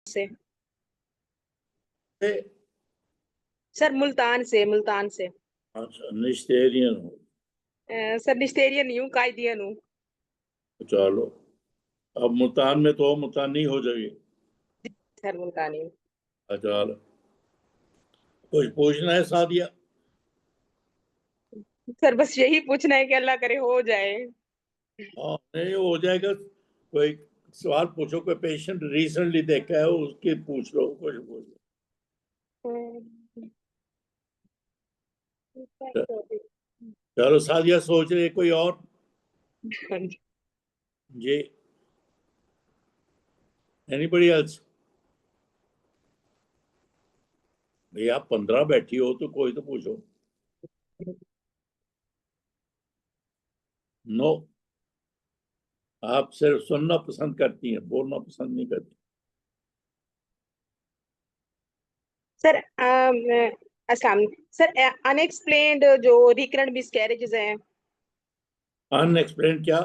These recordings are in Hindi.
से। से सर मुल्तान से, मुल्तान से। अच्छा, निस्टेरियन हो। सर निस्टेरियन नहीं हूँ, कायदियन हूँ। चलो, अब मुल्तान में तो मुल्तानी हो जाएगी। सर मुल्तानी हूँ। अच्छा, कुछ पूछना है सादिया? सर बस यही पूछना है कि अल्लाह करे हो जाए। हाँ, नहीं हो जाएगा। कोई सवाल पूछो, कोई पेशेंट रिसेंटली देखा है उसके पूछ लो, कुछ पूछ लो। चलो सादिया, सोच रहे कोई और? जी, एनीबडी एल्स? भैया आप 15 बैठी हो तो कोई तो पूछो। नो, आप सिर्फ सुनना पसंद करती हैं, बोलना पसंद नहीं करती। सर अस्सलाम सर, अनएक्सप्लेन्ड जो रिकरेंट मिसकैरेजेस हैं। अनएक्सप्लेन क्या?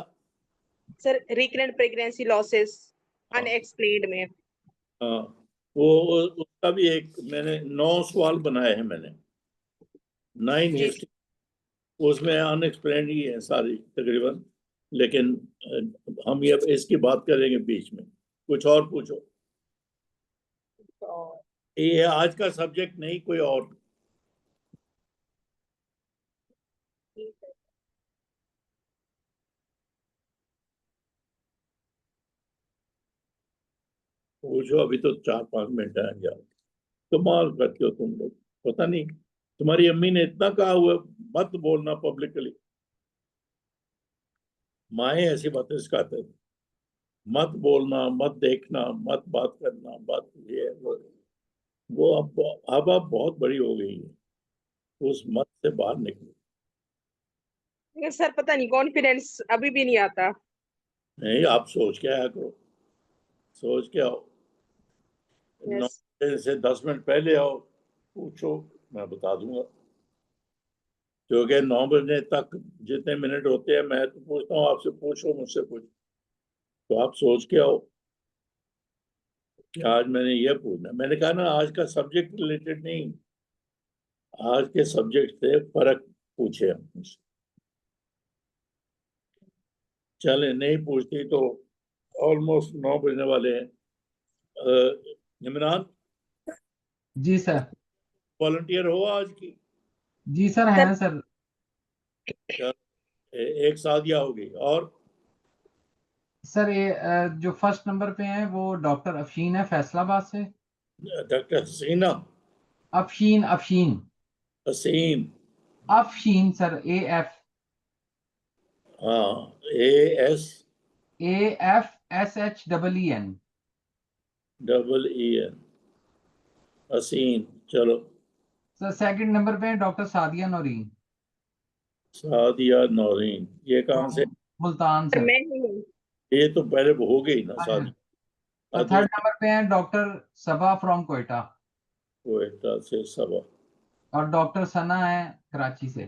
सर रिकरेंट प्रेगनेंसी लॉसेस हाँ, अनएक्सप्लेन्ड में। हाँ, वो उसका भी एक मैंने 9 सवाल बनाए हैं मैंने, 9 जी। हिस्ट्री। उसमें अनएक्सप्लेन ही है सारी तकरीबन। लेकिन हम ये इसकी बात करेंगे बीच में। कुछ और पूछो। तो ये आज का सब्जेक्ट नहीं, कोई और पूछो। अभी तो 4-5 मिनट है यार। कमाल करते हो तुम लोग। पता नहीं तुम्हारी अम्मी ने इतना कहा हुआ, मत बोलना पब्लिकली। माए ऐसी बातें सिखाते थे, मत बोलना, मत देखना, मत बात करना, बात ये है, वो अब आप बहुत बड़ी हो गई है, उस मत से बाहर निकलो। सर पता नहीं, कॉन्फिडेंस अभी भी नहीं आता। नहीं, आप सोच के आया करो, सोच के आओ। नौ यस। बजे से 10 मिनट पहले आओ, पूछो, मैं बता दूंगा। क्योंकि 9 बजे तक जितने मिनट होते हैं मैं तो पूछता हूँ आपसे, पूछो मुझसे पूछो। तो आप सोच के आओ कि आज मैंने ये पूछना। मैंने कहा ना, आज का सब्जेक्ट रिलेटेड नहीं, आज के सब्जेक्ट से फर्क पूछे हम मुझसे। चले, नहीं पूछती तो ऑलमोस्ट 9 बजने वाले हैं। इमरान, जी सर। वॉलंटियर हो आज की? जी सर, सर हैं सर। चल, एक सादिया होगी और सर ये जो फर्स्ट नंबर पे हैं वो डॉक्टर अफशीन है, फैसलाबाद से। Doctor Haseena. Afsheen, Afsheen. Haseen. Afsheen sir, AF। हाँ, A S AFSHEEN। Double E N, Haseen. चलो, सर सेकंड नंबर पे हैं डॉक्टर सादिया नौरीन। सादिया नौरीन, ये कहाँ से? Multan sir sir. मैं ही हूँ। ये तो पहले हो गई ना शादी। सर थर्ड नंबर पे हैं डॉक्टर सबा फ्रॉम कोयटा। कोयटा से सबा। और डॉक्टर सना है कराची से।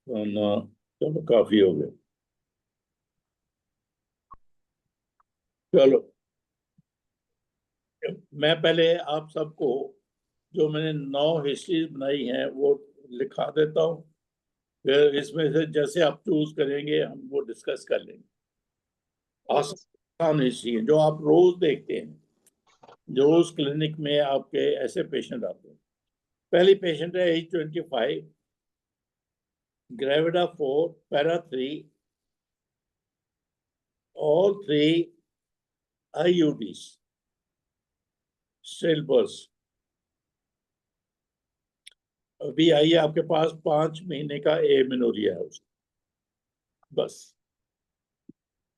ना, चलो काफी हो गए। चलो, मैं पहले आप सबको जो मैंने 9 हिस्ट्रीज बनाई हैं वो लिखा देता हूँ। फिर इसमें से जैसे आप चूज करेंगे हम वो डिस्कस कर लेंगे। आसान हिस्ट्री है जो आप रोज देखते हैं, जो उस क्लिनिक में आपके ऐसे पेशेंट आते हैं। पहली पेशेंट है age 25, gravida 4, para 3, all 3 IUDs, still अभी आई है आपके पास, 5 महीने का एमेनोरिया है उसका, बस।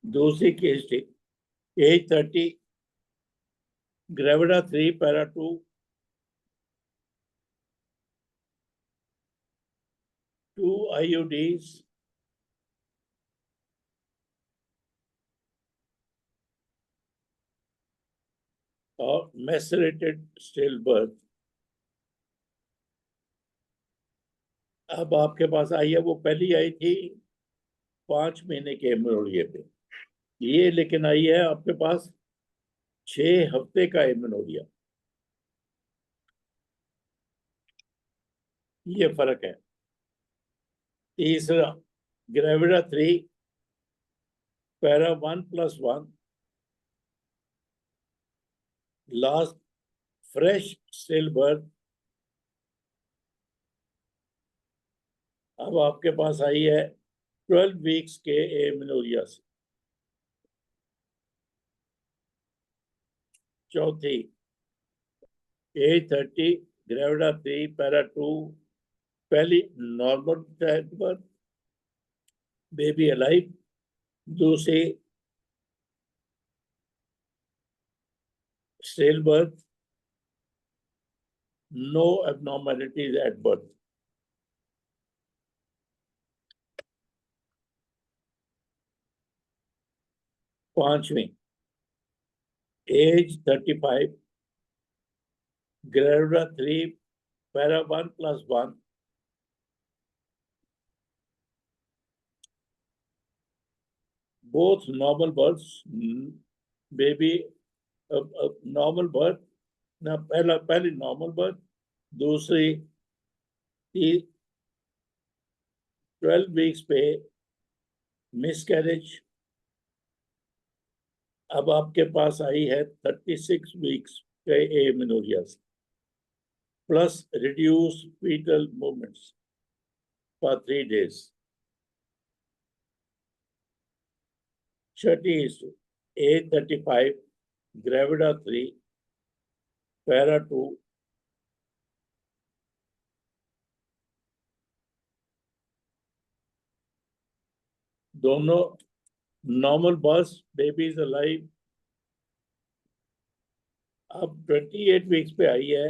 दूसरी केस थी एज 30, ग्रेविडा 3, पैरा 2, 2 IUDs, और मैसरेटेड स्टिल बर्थ। अब आपके पास आई है, वो पहली आई थी 5 महीने के एमेनोरिया पे। ये लेकिन आई है आपके पास 6 हफ्ते का एमेनोरिया, ये फर्क है। तीसरा, gravida 3 para 1+1 last fresh still birth, अब आपके पास आई है 12 वीक्स के एमेनोरिया से। चौथी, एज 30 ग्रेविडा 3 पैरा 2 पहली नॉर्मल बर्थ, बेबी अलाइव। दूसरी still birth, no abnormalities at birth। पांचवी, age 35 gravida 3 para 1+1 both normal births, baby normal birth ना, पहली नॉर्मल बर्थ, दूसरी 12 वीक्स पे मिसकैरेज। अब आपके पास आई है 36 वीक्स के amenorrhoea plus reduce fetal movements for 3 days। छठी इशू, एज 35 ग्रेविडा 3 पैरा 2 दोनों नॉर्मल बर्थ, बेबीज अलाइव। अब 28 वीक्स पे आई है,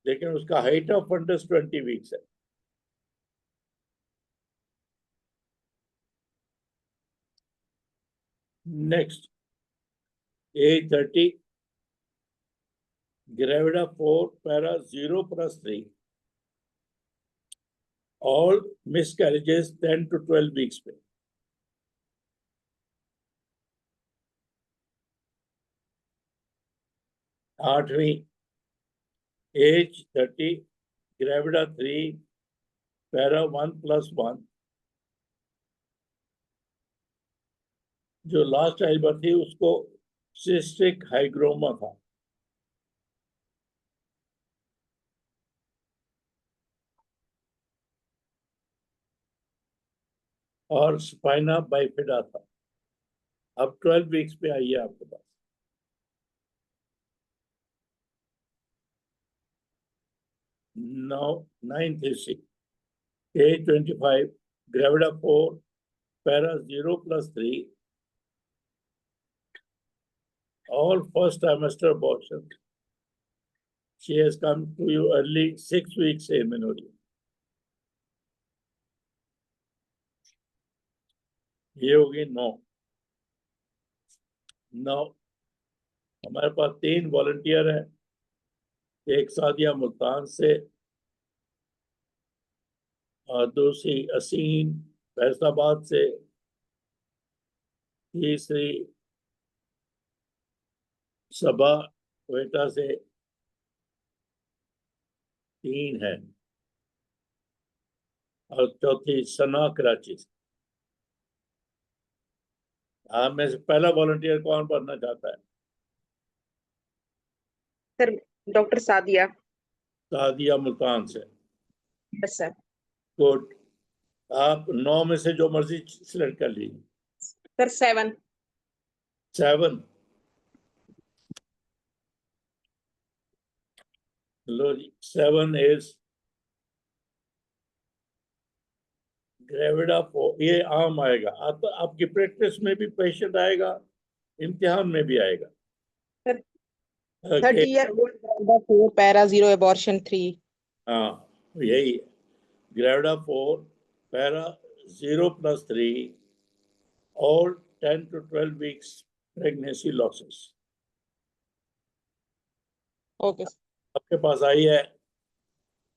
लेकिन उसका हाइट ऑफ फंडस 20 वीक्स है। Next, age 30 gravida 4 para 0+3 all miscarriages 10 to 12 weeks पे। आठवीं, एज 30 ग्रेविडा 3 पैरा 1+1 जो लास्ट चाइल्ड बर्थ थी उसको सिस्टिक हाइग्रोमा था। और स्पाइना बाइफिडा था। अब 12 वीक्स पे आई है आपके पास। Now, 9th issue, age 25, gravida 4, para 0+3, all first trimester abortion. She has come to you early, 6 weeks amenorrhea. ये होगी 9। हमारे पास 3 वॉलंटियर हैं, एक सादिया मुल्तान से और दूसरी असीन फैसलाबाद से, तीसरी सबा क्वेटा से, 3 है, और चौथी सना कराची से। आप में से पहला वॉलंटियर कौन बनना चाहता है? Sir doctor Sadia. सादिया मुल्तान से। Yes sir. गुड। आप 9 में से जो मर्जी सिलेक्ट कर लीजिए। सर 7। 7, लो जी, 7 इज ग्रेविडा 4। ये आम आएगा, आपकी प्रैक्टिस में भी पेशेंट आएगा, इम्तिहान में भी आएगा। Sir 30 Okay, year old para 0 abortion 3। हाँ यही है, ग्रेविडा 4 पैरा 0+3 और 10 to 12 weeks pregnancy losses. Okay आपके पास आई है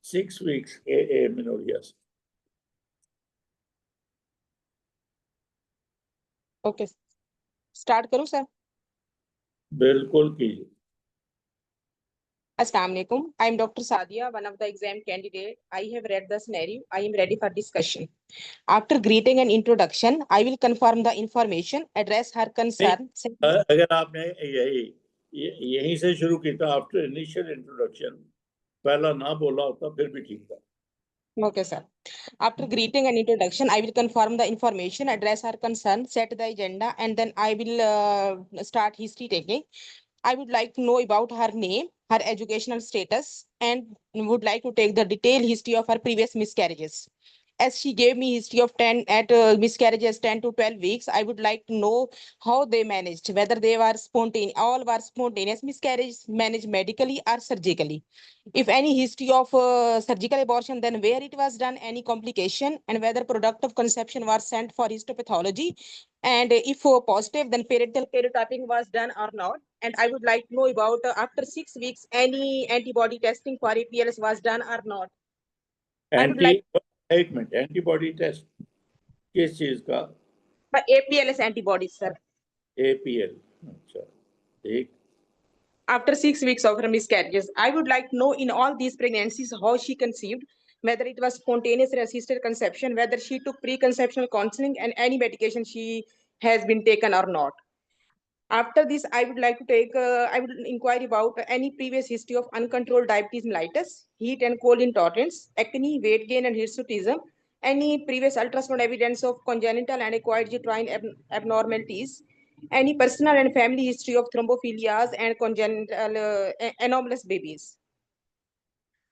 6 वीक्स एमेनोरिया। ओके, स्टार्ट करूं सर? बिल्कुल कीजिए। Assalamu alaikum. I am Dr. Sadia, one of the exam candidate. I have read the scenario. I am ready for discussion. After greeting and introduction, I will confirm the information, address her concern. अगर आपने यहीं से शुरू किया था, आफ्टर इनिशियल इंट्रोडक्शन पहला ना बोला होता फिर भी ठीक था। Okay, sir. After greeting and introduction, I will confirm the information, address her concern, set the agenda, and then I will start history taking. I would like to know about her name, her educational status, and would like to take the detailed history of her previous miscarriages. As she gave me history of 10 at miscarriages 10 to 12 weeks, I would like to know how they managed, whether they were spontaneous, all were spontaneous miscarriages, managed medically or surgically. If any history of surgical abortion, then where it was done, any complication, and whether product of conception was sent for histopathology. And if positive, then parental karyotyping was done or not. And I would like to know about after 6 weeks, any antibody testing for APLS was done or not. एक मिनट, एंटीबॉडी टेस्ट किस चीज का? APLS antibodies, sir. APL, अच्छा ठीक। After 6 weeks of her miscarriages, I would like to know in all these pregnancies how she conceived, whether it was spontaneous or assisted conception, whether she took preconceptional counseling, and any medication she has been taken or not. After this, I would like to I would inquire about any previous history of uncontrolled diabetes mellitus, heat and cold intolerance, acne, weight gain, and hirsutism, any previous ultrasound evidence of congenital and acquired uterine abnormalities, any personal and family history of thrombophilias and congenital anomalous babies.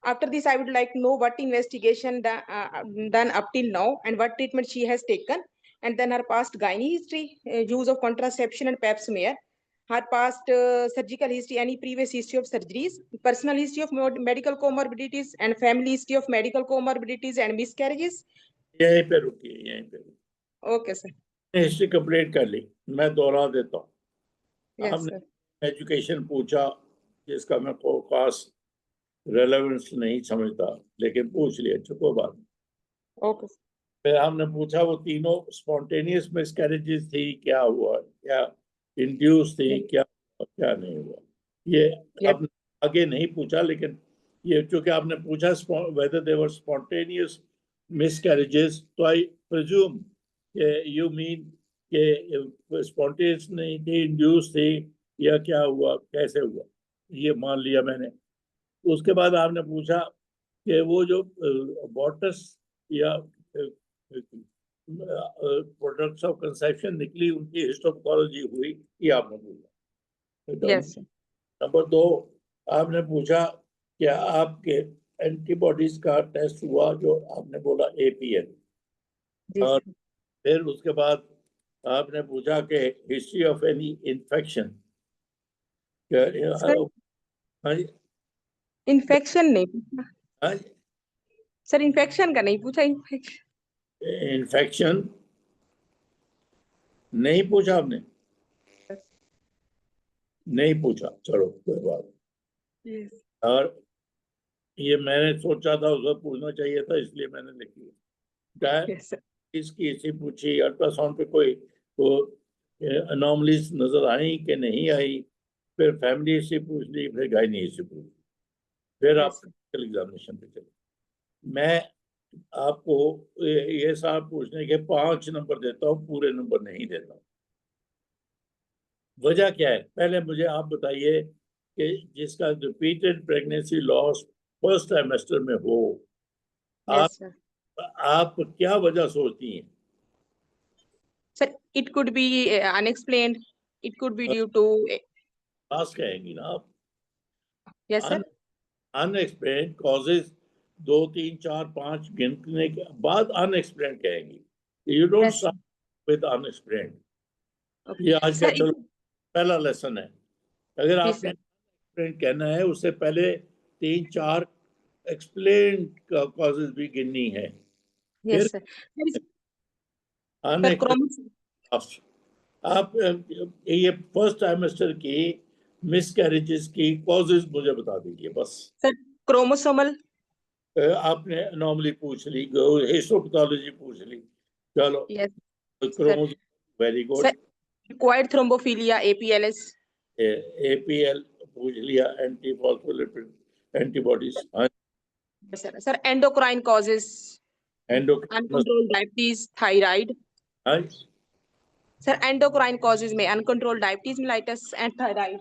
After this, I would like to know what investigation done up till now and what treatment she has taken, and then her past gynae history, use of contraception and pap smear, her past surgical history, any previous history of surgeries, personal history of medical comorbidities, and family history of medical comorbidities and miscarriages. यहीं पे रुकिए, यहीं पे। Okay, sir. हिस्ट्री कंप्लीट कर ली, मैं दोहरा देता हूँ। Yes, आपने sir. एजुकेशन पूछा जिसका मैं खास रेलेवेंस नहीं समझता, लेकिन पूछ लिया, चुको बात। Okay. फिर हमने पूछा वो तीनों स्पॉन्टेनियस मिसकैरेजेस थी, क्या हुआ, क्या इंड्यूस थी, क्या नहीं हुआ। ये आपने आगे नहीं पूछा, लेकिन ये चूंकि आपने पूछा whether they were spontaneous miscarriages, तो I presume you mean कि spontaneous नहीं थी, इंड्यूस थी, या क्या हुआ, कैसे हुआ, ये मान लिया मैंने। उसके बाद आपने पूछा कि वो जो अबॉर्टस या प्रोडक्ट्स ऑफ कंसेप्शन निकली, उनकी हिस्टोपैथोलॉजी हुई, ये आपने पूछा। Yes, sir. नंबर 2, आपने पूछा कि आपके एंटीबॉडीज का टेस्ट हुआ, जो आपने बोला APL। और फिर उसके बाद आपने पूछा कि history of any infection. Infection नहीं पूछा सर, इन्फेक्शन का नहीं पूछा। इन्फेक्शन नहीं पूछा आपने? नहीं पूछा, चलो कोई बात। और ये मैंने सोचा था उसे पूछना चाहिए था, इसलिए मैंने लिखी। इसकी इसी पूछी, अल्ट्रासाउंड पे कोई अनोमलीज नजर आई कि नहीं आई, फिर फैमिली हिस्ट्री पूछ ली, फिर गायनी हिस्ट्री पूछ ली, फिर आप एग्जामिनेशन पे चले। मैं आपको ये सब पूछने के 5 नंबर देता हूँ, पूरे नंबर नहीं देता। वजह क्या है, पहले मुझे आप बताइए कि जिसका repeated pregnancy loss first trimester में हो, आप क्या वजह सोचती हैं? Sir, it could be unexplained, it could be due to loss कहेंगी ना आप? Yes sir. अनएक्सप्लेन्ड कॉजेज 2 3 4 5 गिनने के बाद अनएक्सप्लेन्ड कहेंगी। You don't start with unexplained. ये आज का चलो पहला लेसन है। अगर आपने एक्सप्लेन कहना है, उससे पहले 3 4 एक्सप्लेन कॉजेज भी गिननी है। Yes sir. आप ये फर्स्ट ट्राइमेस्टर की मिसकैरेजेस की कॉजेज मुझे बता दीजिए बस। सर, क्रोमोसोमल आपने एनोमली पूछ ली, हिस्टोपैथोलॉजी पूछ ली, चलो yes chromosome, very good. Acquired thrombophilia APLS, APL पूछ लिया, एंटी फॉस्फोलिपिड एंटीबॉडीज। हाँ, Yes, sir. Sir, endocrine causes endocrine. uncontrolled diabetes, thyroid. हाँ, Sir, endocrine causes में uncontrolled diabetes mellitus and thyroid.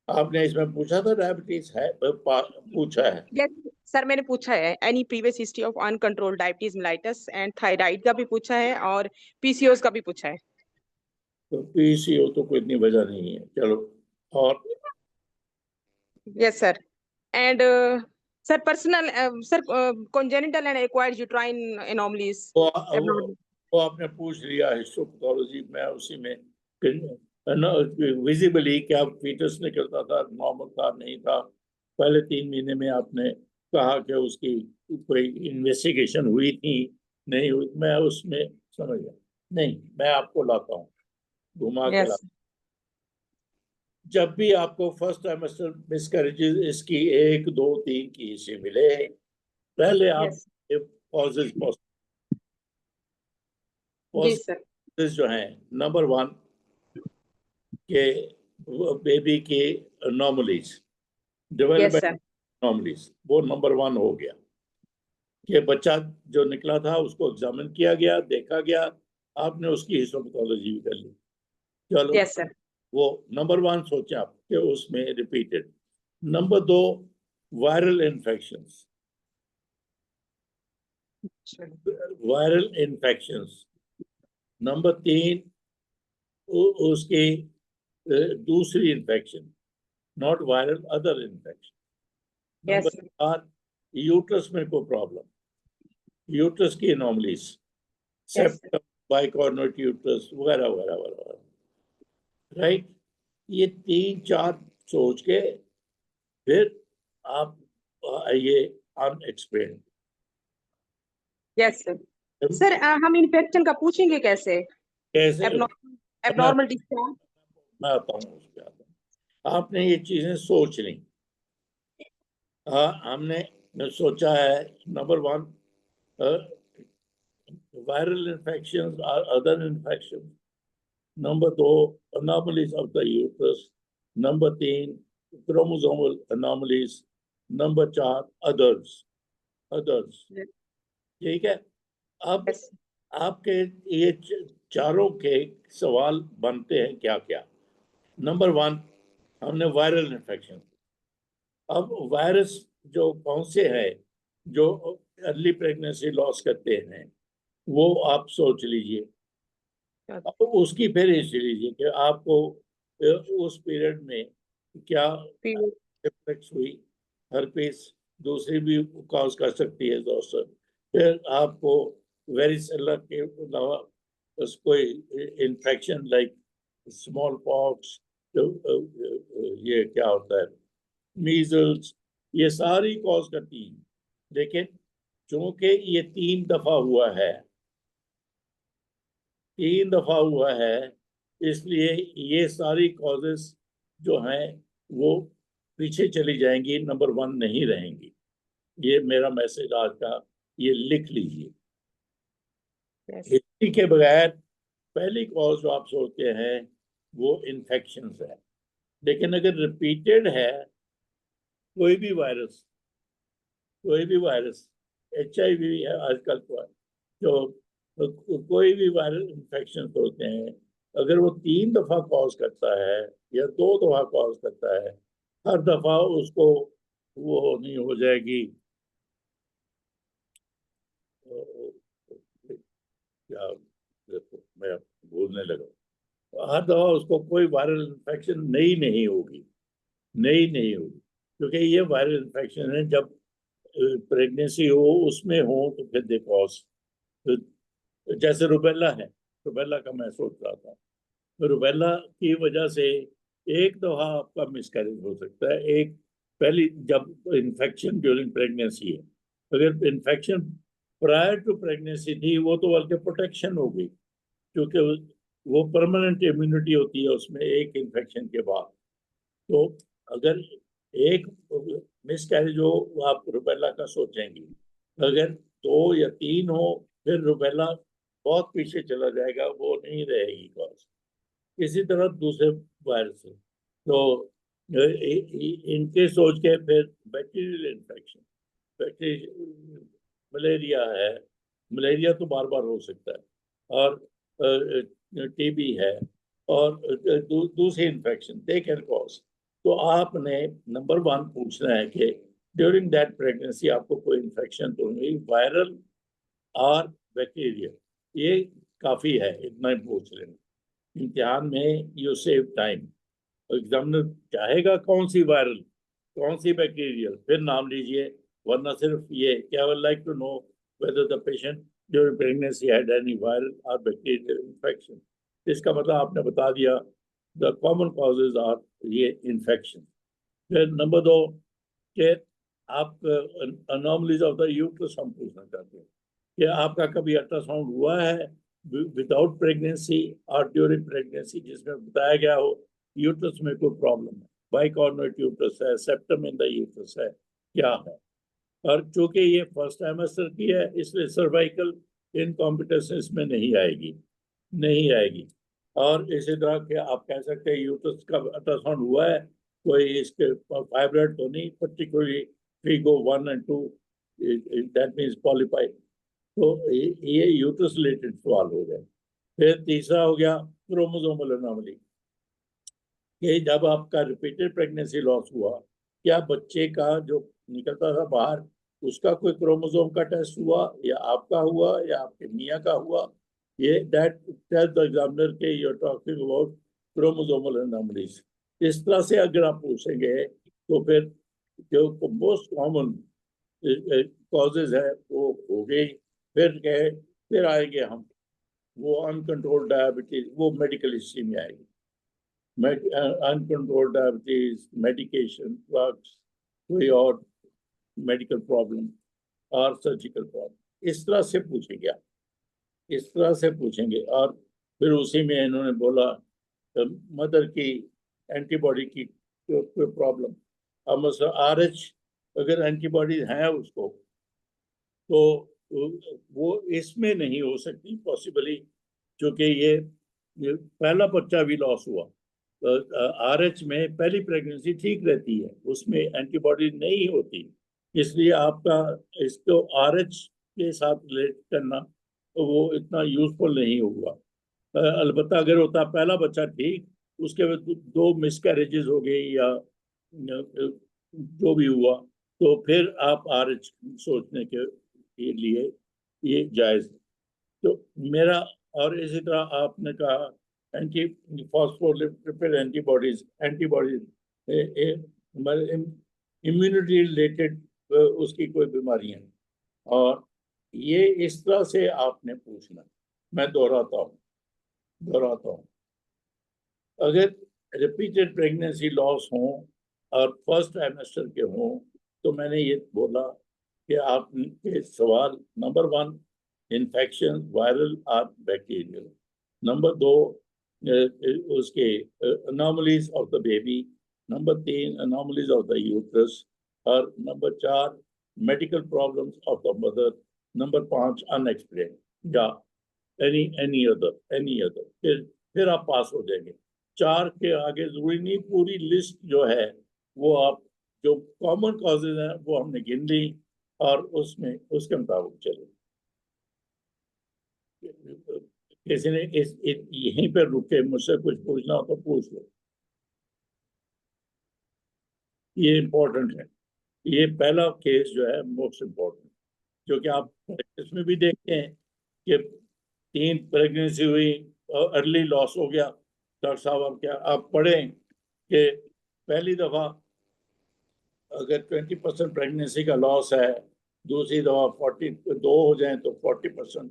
आपने इसमें पूछा था डायबिटीज है, पूछा है। Yes, सर मैंने पूछा है any previous history of uncontrolled diabetes mellitus and thyroid का भी पूछा है और PCOS का भी पूछा है। तो PCO तो कोई इतनी वजह नहीं है। चलो, और Yes, sir. And sir, personal sir congenital and acquired uterine anomalies. Abnormal. वो आपने पूछ लिया हिस्टोपैथोलॉजी में, उसी में विजिबली क्या फीटस निकलता था, नॉर्मल था नहीं था। पहले 3 महीने में आपने कहा कि उसकी कोई इन्वेस्टिगेशन हुई थी, नहीं हुई। मैं उसमें समझ गया, नहीं मैं आपको लाता हूँ, घुमा के Yes. लाता हूँ। जब भी आपको फर्स्ट ट्राइमेस्टर मिसकैरेजेस इसकी 1, 2, 3 की हिस्ट्री मिले, पहले आप Yes. कॉजेज जी सर। जो हैं, नंबर 1 के बेबी के anomalies, Yes, development sir. Anomalies, वो नंबर 1 हो गया कि बच्चा जो निकला था उसको एग्जामिन किया गया, देखा गया, आपने उसकी हिस्टोपैथोलॉजी भी कर ली। चलो, Yes, sir. वो नंबर 1 सोचे आप कि उसमें repeated. Number 2, viral infections, viral infections. Number 3, उसकी दूसरी infection, not viral, other infection. Yes, number sir. 4, uterus में कोई प्रॉब्लम, यूट्रस की anomalies, Yes, sir. Septum, bicornuate uterus वगैरह वगैरह वगैरह। राइट, ये 3-4 सोच के फिर आप ये अनएक्सप्लेन्ड। Yes, sir. सर हम इन्फेक्शन का पूछेंगे कैसे? कैसे? Abnormal discharge. मैं आता हूँ, उस पे आता हूँ। आपने ये चीजें सोच ली। हमने सोचा है नंबर 1, वायरल इन्फेक्शंस और other infections. Number 2, anomalies of the uterus. Number 3, chromosomal anomalies. Number 4, others. ठीक है। अब Yes. आपके ये चारों के सवाल बनते हैं क्या क्या। नंबर 1, हमने वायरल इन्फेक्शन। अब वायरस जो कौन से हैं जो अर्ली प्रेगनेंसी लॉस करते हैं, वो आप सोच लीजिए। अब उसकी फिर हिस्ट्री लीजिए कि आपको उस पीरियड में क्या इफेक्ट्स हुई। हर्पीस दूसरी भी कॉज कर सकती है दोस्तों। फिर आपको वेरिसेला के अलावा कोई इन्फेक्शन लाइक स्मॉल पॉक्स, ये क्या होता है, मीजल्स, ये सारी कॉज करती हैं। लेकिन चूंकि ये 3 दफा हुआ है, 3 दफा हुआ है, इसलिए ये सारी कॉजेस जो हैं वो पीछे चली जाएंगी, नंबर 1 नहीं रहेंगी। ये मेरा मैसेज आज का, ये लिख लीजिए। Yes. हिस्ट्री के बगैर पहली कॉज जो आप सोचते हैं वो इन्फेक्शन है। लेकिन अगर रिपीटेड है कोई भी वायरस, HIV है आजकल तो, जो कोई भी वायरल इन्फेक्शन होते हैं, अगर वो 3 दफा कॉज करता है या 2 दफा कॉज करता है, हर दफा उसको वो नहीं हो जाएगी, क्या, देखो मैं बोलने लगा, हर दफा उसको कोई वायरल इन्फेक्शन नहीं होगी, क्योंकि ये वायरल इन्फेक्शन है। जब प्रेगनेंसी हो उसमें हो तो फिर देखो, जैसे रुबेला है, रुबेला का मैं सोच रहा था, रुबेला की वजह से एक दफा आपका मिसकैरेज हो सकता है। एक पहली जब इन्फेक्शन ड्यूरिंग प्रेगनेंसी है, अगर इन्फेक्शन प्रायर टू प्रेगनेंसी थी वो तो बल्कि प्रोटेक्शन हो गई, क्योंकि वो परमानेंट इम्यूनिटी होती है उसमें एक इन्फेक्शन के बाद। तो अगर एक मिसकैरेज हो आप रुबेला का सोचेंगी, अगर 2 या 3 हो फिर रुबेला बहुत पीछे चला जाएगा, वो नहीं रहेगी कॉज। इसी तरह दूसरे वायरस है, तो इनके सोच के फिर बैक्टीरियल इन्फेक्शन, मलेरिया है, मलेरिया तो बार बार हो सकता है, और टीबी है, और दूसरी इन्फेक्शन दे कैन कॉज। तो आपने नंबर 1 पूछना है कि ड्यूरिंग दैट प्रेगनेंसी आपको कोई इन्फेक्शन तो नहीं, वायरल और बैक्टीरियल, ये काफ़ी है, इतना ही पूछ लेना। इम्तिहान में यू सेव टाइम, एग्जामिनर चाहेगा कौन सी वायरल, कौन सी बैक्टीरियल, फिर नाम लीजिए, वरना सिर्फ ये कि I would like to know whether the patient during pregnancy had any viral or bacterial infection। इसका मतलब आपने बता दिया the common causes are ये infection। फिर नंबर 2 कि आप anomalies of the uterus हम पूछना चाहते हैं कि आपका कभी अल्ट्रासाउंड हुआ है विदाउट प्रेगनेंसी और ड्यूरिंग प्रेगनेंसी, जिसमें बताया गया हो यूट्रस में कोई प्रॉब्लम है, बाइकॉर्नोइट यूट्रस है, सेप्टम इन द यूट्रस है, क्या है। और चूंकि ये फर्स्ट ट्राइमेस्टर की है, इसलिए सर्वाइकल इनकॉम्पिटेंस इसमें नहीं आएगी। और इसी तरह के आप कह सकते हैं यूट्रस का अल्ट्रासाउंड हुआ है, कोई इसके फाइब्रॉइड तो नहीं, particularly FIGO 1 and 2, that means polypi. तो ये यूट्रस रिलेटेड सवाल हो गए। फिर तीसरा हो गया क्रोमोसोमल एनोमली, कि जब आपका रिपीटेड प्रेगनेंसी लॉस हुआ, क्या बच्चे का जो निकलता था बाहर उसका कोई क्रोमोसोम का टेस्ट हुआ, या आपका हुआ, या आपके मियाँ का हुआ। ये दैट टेल्स द एग्जामिनर के you are talking about chromosomal anomalies. इस तरह से अगर आप पूछेंगे तो फिर जो मोस्ट कॉमन कॉजेज है वो हो गई। फिर आएंगे हम वो अनकंट्रोल्ड डायबिटीज, वो मेडिकल हिस्ट्री में आएगी, अनकंट्रोल्ड डायबिटीज, मेडिकेशन, ड्रग्स, कोई और मेडिकल प्रॉब्लम और सर्जिकल प्रॉब्लम। इस तरह से पूछेंगे। और फिर उसी में इन्होंने बोला मदर की एंटीबॉडी की कोई प्रॉब्लम, अब RH अगर एंटीबॉडीज हैं उसको, तो वो इसमें नहीं हो सकती पॉसिबली, क्योंकि ये पहला बच्चा भी लॉस हुआ। RH में पहली प्रेगनेंसी ठीक रहती है, उसमें एंटीबॉडी नहीं होती, इसलिए आपका इसको RH के साथ रिलेट करना तो वो इतना यूजफुल नहीं होगा। अलबत्ता अगर होता पहला बच्चा ठीक, उसके बाद 2 मिसकैरेजेस हो गई या जो भी हुआ, तो फिर आप RH सोचने के लिए ये जायज है। तो मेरा, और इसी तरह आपने कहा anti phospholipid antibodies immunity related उसकी कोई बीमारियां, और ये इस तरह से आपने पूछना। मैं दोहराता हूँ, अगर रिपीटेड प्रेगनेंसी लॉस हो और फर्स्ट ट्राइमेस्टर के हों, तो मैंने ये बोला कि आपके सवाल नंबर 1 इन्फेक्शन वायरल और बैक्टीरियल, नंबर 2 उसके anomalies of the baby, number 3 anomalies of the uterus, और number 4 medical problems of the mother, number 5 unexplained या एनी अदर। फिर आप पास हो जाएंगे। 4 के आगे जरूरी नहीं, पूरी लिस्ट जो है वो आप, जो कॉमन कॉजेज हैं वो हमने गिन ली और उसमें उसके मुताबिक चले। किसी ने यहीं पर रुके, मुझसे कुछ पूछना हो तो पूछ लो, ये इम्पोर्टेंट है। ये पहला केस जो है मोस्ट इम्पोर्टेंट, क्योंकि आप इसमें भी देखते हैं कि 3 प्रेगनेंसी हुई और अर्ली लॉस हो गया। डॉक्टर साहब आप पढ़ें कि पहली दफ़ा अगर 20% प्रेगनेंसी का लॉस है, दूसरी दफ़ा 42 हो जाए तो 40%,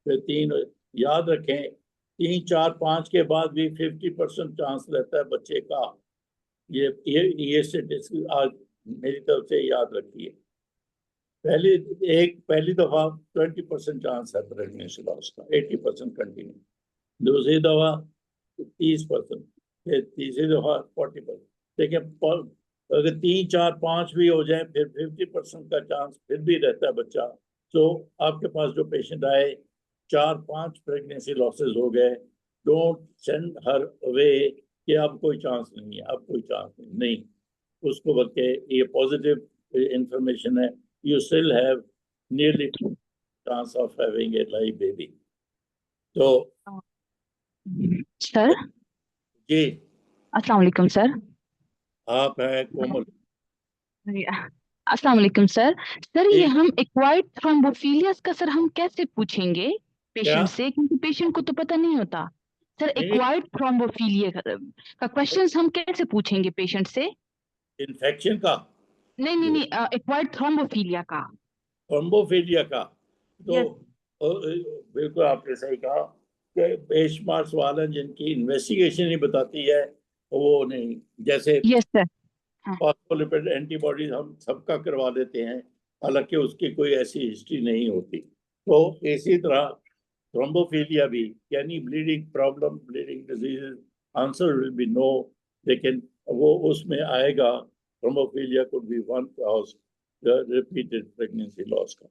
फिर 3, याद रखें 3, 4, 5 के बाद भी 50% चांस रहता है बच्चे का। ये स्टेटिस्टिक्स आज मेरी तरफ से याद रखिए। पहली दफ़ा 20% चांस है प्रेगनेंसी लॉस का, 80% कंटिन्यू, दूसरी दफ़ा 30%, फिर तीसरी दफ़ा 40%। देखिए अगर 3, 4, 5 भी हो जाए फिर 50% का चांस फिर भी रहता है बच्चा। तो आपके पास जो पेशेंट आए 4, 5 प्रेगनेंसी लॉसेस हो गए, डोंट सेंड हर अवे कि अब कोई चांस नहीं है, अब कोई चांस नहीं, उसको बल्कि ये पॉजिटिव इंफॉर्मेशन है, you still have nearly chance of having a live baby. तो सर जी, अस्सलाम वालेकुम सर। आप हैं कोमल? अस्सलाम वालेकुम सर। सर ये एक हम एक्वायर्ड थ्रोम्बोफिलिया का सर हम कैसे पूछेंगे क्या पेशेंट से, क्योंकि पेशेंट को तो पता नहीं होता। सर नहीं, एक्वायर्ड थ्रोम्बोफिलिया का क्वेश्चंस हम कैसे पूछेंगे पेशेंट से? इन्फेक्शन का, नहीं नहीं नहीं, एक्वायर्ड थ्रोम्बोफिलिया का। थ्रोम्बोफिलिया का, तो यस बिल्कुल आपने सही कहा कि बेशुमार सवाल हैं जिनकी इन्वेस्टिगेशन ही बताती है वो नहीं, जैसे यस सर। फॉस्फोलिपिड एंटीबॉडीज हम सबका करवा देते हैं, हालांकि उसकी कोई ऐसी हिस्ट्री नहीं होती। तो इसी तरह थ्रोम्बोफिलिया भी, यानी bleeding problem, bleeding disease, answer will be no, लेकिन वो उसमें आएगा thrombophilia could be one cause repeated pregnancy loss का।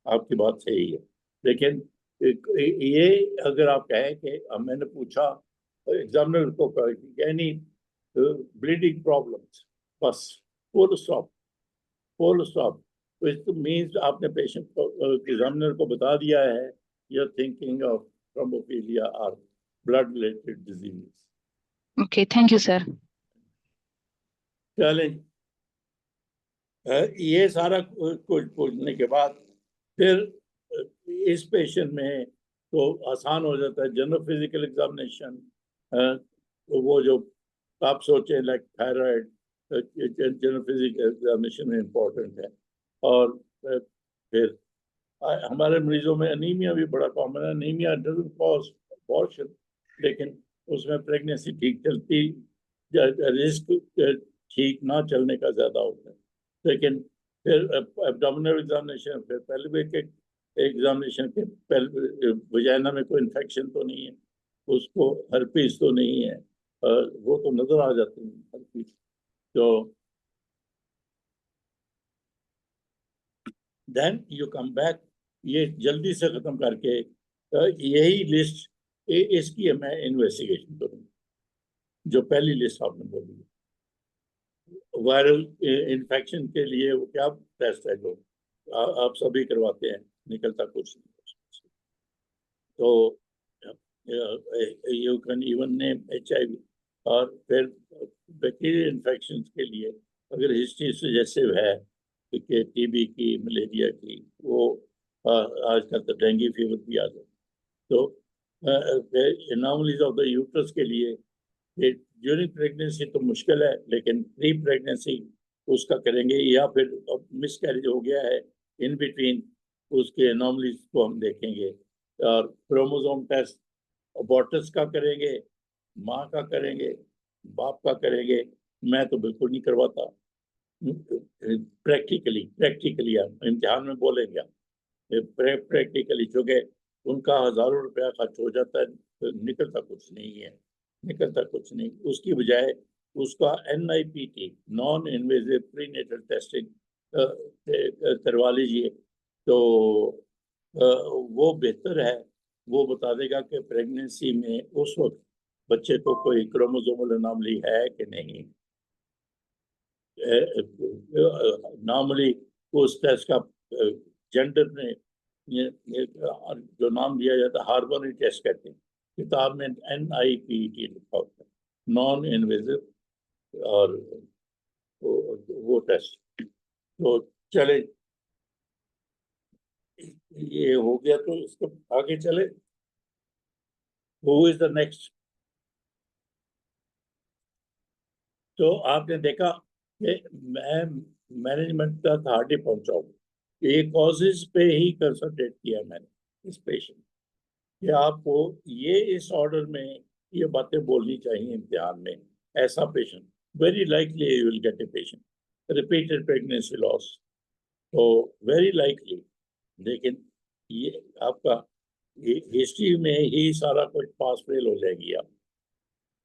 आपकी बात सही है, लेकिन ये अगर आप कहें कि मैंने पूछा एग्जामिनर को यानी ब्लीडिंग प्रॉब्लम्स, बस फुल स्टॉप, फुल स्टॉप, तो इट मीन्स आपने पेशेंट को एग्जामिनर को बता दिया है you are thinking of thrombophilia और blood related disease. Okay, thank you sir. चलें, ये सारा कुछ पूछने के बाद फिर इस पेशेंट में तो आसान हो जाता है जनरल फिजिकल एग्जामिनेशन। तो वो जो आप सोचे like thyroid, general physical examination में इम्पोर्टेंट है। और फिर हमारे मरीजों में अनीमिया भी बड़ा कॉमन है। अनीमिया डजंट कॉज अबॉर्शन, लेकिन उसमें प्रेगनेंसी ठीक चलती, रिस्क ठीक ना चलने का ज़्यादा होता है। लेकिन फिर एब्डोमिनल एग्जामिनेशन, फिर पेल्विक एग्जामिनेशन के वजाइना में कोई इन्फेक्शन तो नहीं है, उसको हर्पीस तो नहीं है, वो तो नजर आ जाते हैं हर्पीस। तो देन यू कम बैक, ये जल्दी से खत्म करके यही लिस्ट इसकी मैं इन्वेस्टिगेशन करूँगा जो पहली लिस्ट आपने बोली। वायरल इन्फेक्शन के लिए वो क्या टेस्ट है जो आप सभी करवाते हैं, निकलता कुछ नहीं। तो you can even name HIV। और फिर बैक्टीरियल इन्फेक्शन के लिए अगर हिस्ट्री सजेसिव है कि TB की, मलेरिया की, वो आजकल तो डेंगू फीवर भी आ जाए। तो एनॉमलीज ऑफ द यूट्रस के लिए ड्यूरिंग प्रेगनेंसी तो मुश्किल है, लेकिन प्री प्रेगनेंसी उसका करेंगे, या फिर मिस कैरेज हो गया है इन बिटवीन, उसके एनॉमलीज को हम देखेंगे। और क्रोमोसोम टेस्ट अबॉर्टस का करेंगे, माँ का करेंगे, बाप का करेंगे। मैं तो बिल्कुल नहीं करवाता। प्रैक्टिकली आप इम्तिहान में बोलेंगे, प्रैक्टिकली, चूँकि उनका हजारों रुपया खर्च हो जाता है, तो निकलता कुछ नहीं है, निकलता कुछ नहीं। उसकी बजाय उसका NIPT, non invasive prenatal testing करवा लीजिए, तो वो बेहतर है। वो बता देगा कि प्रेगनेंसी में उस वक्त बच्चे को कोई क्रोमोसोमल अनोमली है कि नहीं। नॉर्मली उस टेस्ट का जेंडर में ये जो नाम दिया जाता है हार्मोनी टेस्ट कहते हैं, किताब में NIPT लिखा होता है, नॉन इन्वेजिव। और वो टेस्ट तो चले, ये हो गया, तो इसको आगे चले। Who is the next? तो आपने देखा कि मैं मैनेजमेंट तक हार्ड ही पहुंचाऊँ, ये कॉजेज पे ही कंसंट्रेट किया मैंने इस पेशेंट कि आपको ये इस ऑर्डर में ये बातें बोलनी चाहिए इम्तिहान में। ऐसा patient very likely you will get a patient repeated pregnancy loss, तो वेरी लाइकली। लेकिन ये आपका हिस्ट्री में ही सारा कुछ पास फेल हो जाएगी, आप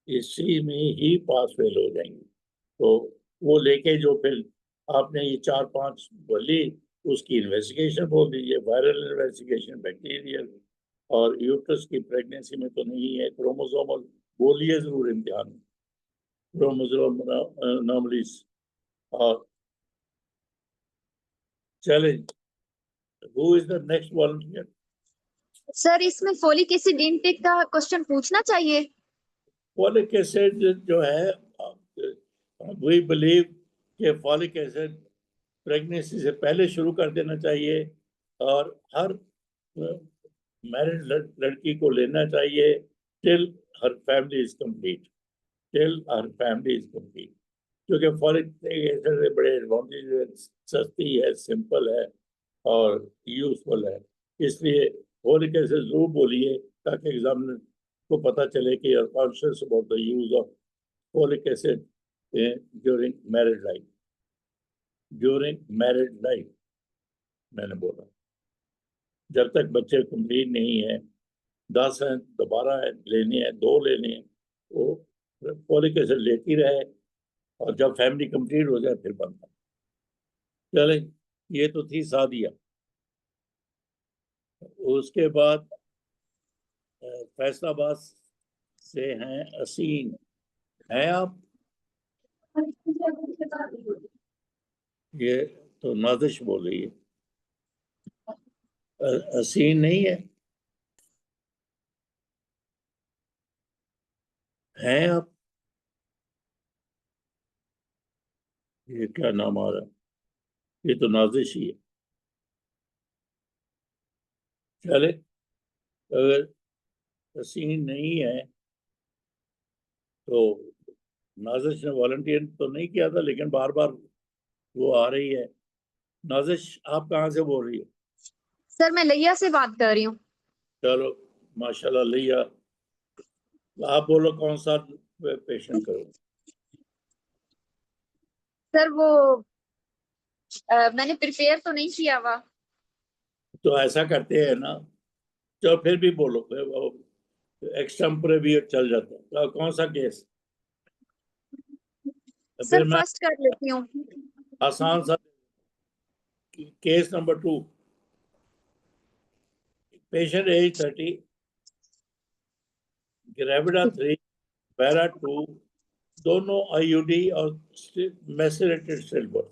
हिस्ट्री में ही पास फेल हो जाएंगी। तो वो लेके जो फिर आपने ये 4-5 बोली, उसकी इन्वेस्टिगेशन बोल दीजिए, वायरल इन्वेस्टिगेशन, बैक्टीरियल, और यूट्रस की प्रेगनेंसी में तो नहीं है, क्रोमोसोमल बोलिए जरूर इम्तिहान में, chromosomal anomalies are challenge. Who is the next volunteer? Sir इसमें फोलिक एसिड इनटेक का क्वेश्चन पूछना चाहिए। फॉलिक एसिड जो है, वी बिलीव कि फॉलिक एसिड प्रेगनेंसी से पहले शुरू कर देना चाहिए और हर मैरिड लड़की को लेना चाहिए till her family is complete, क्योंकि फॉलिक एसिड बड़े एडवांटेज, सस्ती है, सिंपल है और यूजफुल है। इसलिए फॉलिक एसिड जरूर बोलिए ताकि एग्जामिनर को पता चले कि you're conscious about the use of folic acid during married life. During married life, मैंने बोला जब तक बच्चे कंप्लीट नहीं है, 10 हैं, दोबारा लेने हैं, 2 लेने हैं, वो फॉलिक एसिड लेती रहे और जब फैमिली कंप्लीट हो जाए फिर बनता। चले, ये तो थी सादिया। उसके बाद फैसलाबाद से हैं असीन, हैं आप? ये तो नाजिश बोल रही है, असीन नहीं है? हैं आप? ये क्या नाम आ रहा है? ये तो नाजिश ही है। चले, अगर असीन नहीं है तो नाजिश ने वॉलंटियर तो नहीं किया था, लेकिन बार बार वो आ रही है। नाजिश, आप कहाँ से बोल रही हो? सर मैं लिया से बात कर रही हूँ। चलो माशाल्लाह लिया, आप बोलो कौन सा पेशेंट करो? सर वो मैंने प्रिपेयर तो नहीं किया हुआ। तो ऐसा करते हैं ना, तो फिर भी बोलो, एक्सटेम्परे भी चल जाता है। तो कौन सा केस? सर फिर मैं फर्स्ट कर लेती हूँ। आसान सा case number 2, patient age 30, gravida 3, para 2, दोनों IUD और मैसेरेटेड स्टिलबर्थ।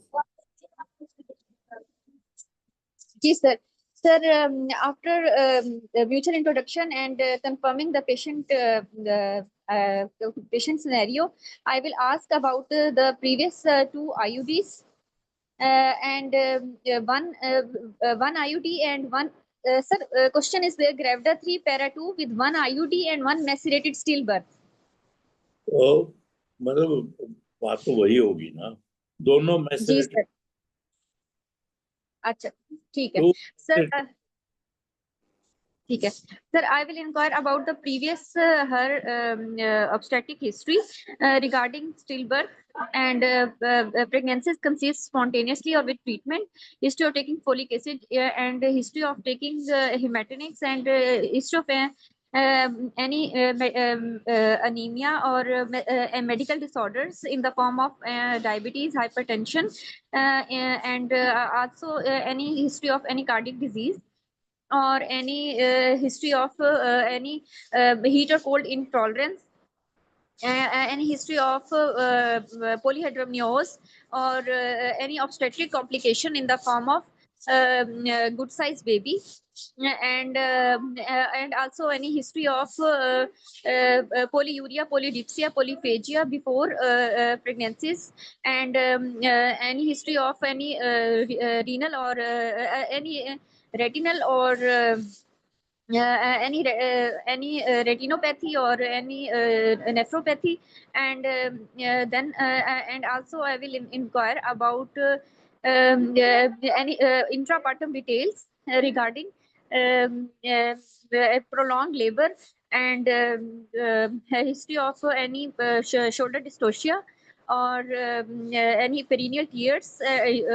जी sir. Sir, after mutual introduction and confirming the patient scenario, I will ask about the previous 2 IUDs and one IUD and one. Sir, question is there Gravida 3 Para 2 with 1 IUD and 1 macerated stillbirth. तो मतलब बात तो वही होगी ना, दोनों जी मैसेरेटेड। सर। अच्छा ठीक है सर। ठीक है sir, I will inquire about the previous her obstetric history regarding stillbirth and pregnancies conceived spontaneously or with treatment, history of taking folic acid and history of taking hematinics and history of any anemia or medical disorders in the form of diabetes, hypertension and also any history of any cardiac disease or any history of any heat or cold intolerance, any history of polyhydramnios or any obstetric complication in the form of good size baby, and also any history of polyuria, polydipsia, polyphagia before pregnancies, and any history of any renal or any retinal or any retinopathy or any nephropathy, and then and also I will inquire about any intrapartum details regarding prolonged labor and history of any shoulder dystocia or any perineal tears,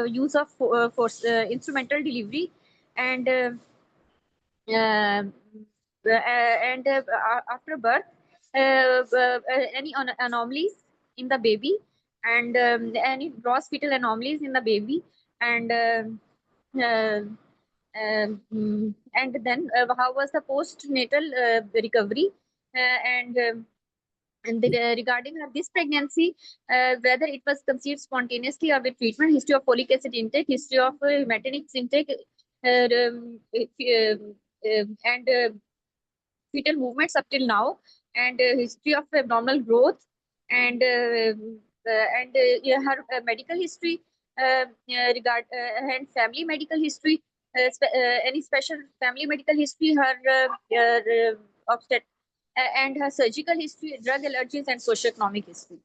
use of force instrumental delivery, and after birth, any anomalies in the baby, and any gross fetal anomalies in the baby, and and then how was the postnatal recovery, and And regarding this pregnancy, whether it was conceived spontaneously or with treatment, history of folic acid intake, history of Methenix intake, and fetal movements up till now, and history of abdominal growth, and yeah, her medical history, and family medical history, any special family medical history, her obstet and her surgical history, drug allergies, and socioeconomic history.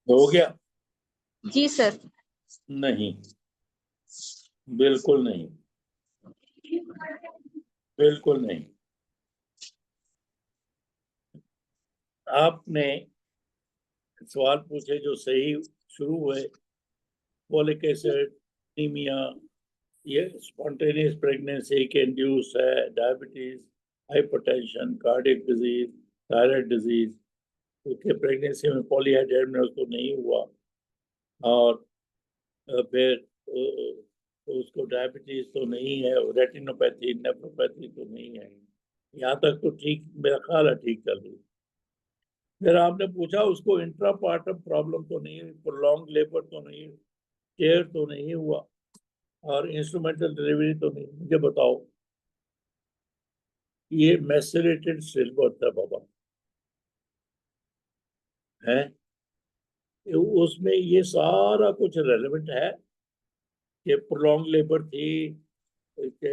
हो गया? जी सर. नहीं, बिल्कुल नहीं, बिल्कुल नहीं. आपने सवाल पूछे जो सही शुरू हुए, फॉलिक एसिड, एनीमिया, ये स्पॉन्टेनियस प्रेगनेंसी के इंड्यूस है, diabetes, hypertension, cardiac disease, thyroid disease. उसके प्रेगनेंसी में पॉलीहाइड्रोमिनोस तो नहीं हुआ, और फिर उसको डायबिटीज तो नहीं है, रेटिनोपैथी, नेफ्रोपैथी तो नहीं है. यहाँ तक तो ठीक, मेरा ख्याल है ठीक चल रही. फिर आपने पूछा उसको इंट्रापार्टम प्रॉब्लम तो नहीं, प्रोलॉन्ग लेबर तो नहीं, टेयर तो नहीं हुआ, और इंस्ट्रूमेंटल डिलीवरी तो नहीं. मुझे बताओ, ये मैसेरेटेड स्टिलबर्थ है बाबा, है उसमें ये सारा कुछ रेलेवेंट है कि प्रोलॉन्ग लेबर थी कि,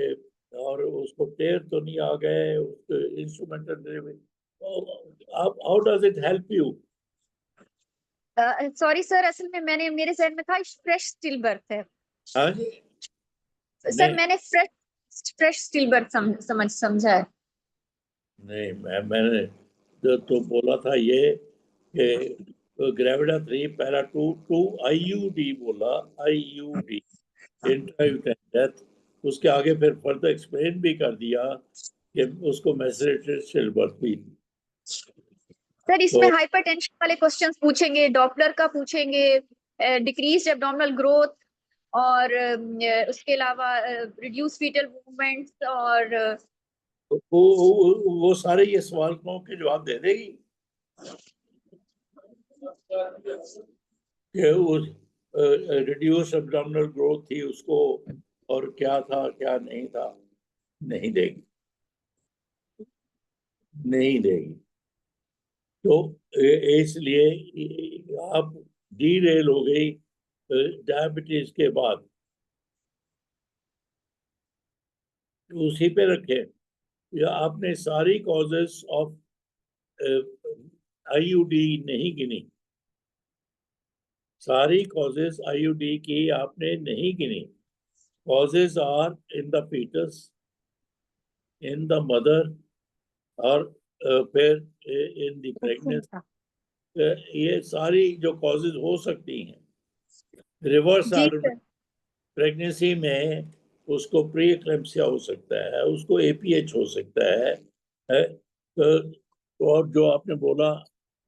और उसको टेयर तो नहीं आ गए, उसको instrumental delivery. How does it help you? Sorry sir, असल में मैंने मेरे जहन में था फ्रेश स्टिल बर्थ है. हाँ, सर मैंने फ्रेश स्टिल बर्थ समझा है. नहीं, मैंने तो बोला था ये कि ग्रेविडा 3 पैरा 2 आईयूडी बोला, आईयूडी इंट्रायूटेराइन डेथ. उसके आगे फिर फर्दर एक्सप्लेन भी कर दिया कि उसको मैसेरेटेड स्टिलबर्थ भी. सर इसमें तो हाइपरटेंशन वाले क्वेश्चंस पूछेंगे, डॉपलर का पूछेंगे, डिक्रीज्ड एब्डोमिनल ग्रोथ, और उसके अलावा रिड्यूस फीटल मूवमेंट्स, और वो सारे ये सवालों के जवाब दे देगी कि उस रिड्यूस एब्डोमिनल ग्रोथ थी उसको, और क्या था क्या नहीं था. नहीं देगी, नहीं देगी. तो इसलिए आप डीरेल हो गई डायबिटीज के बाद. उसी पे रखे, या आपने सारी कॉजेस ऑफ आईयूडी नहीं गिनी, सारी कॉजेस आईयूडी की आपने नहीं गिनी. Causes are in the foetus, in the mother, और फिर इन द प्रेगनेंसी. ये सारी जो कॉजेज हो सकती हैं. रिवर्स प्रेगनेंसी में उसको प्री एक्लेम्पसिया हो सकता है, उसको एपीएच हो सकता है, और जो आपने बोला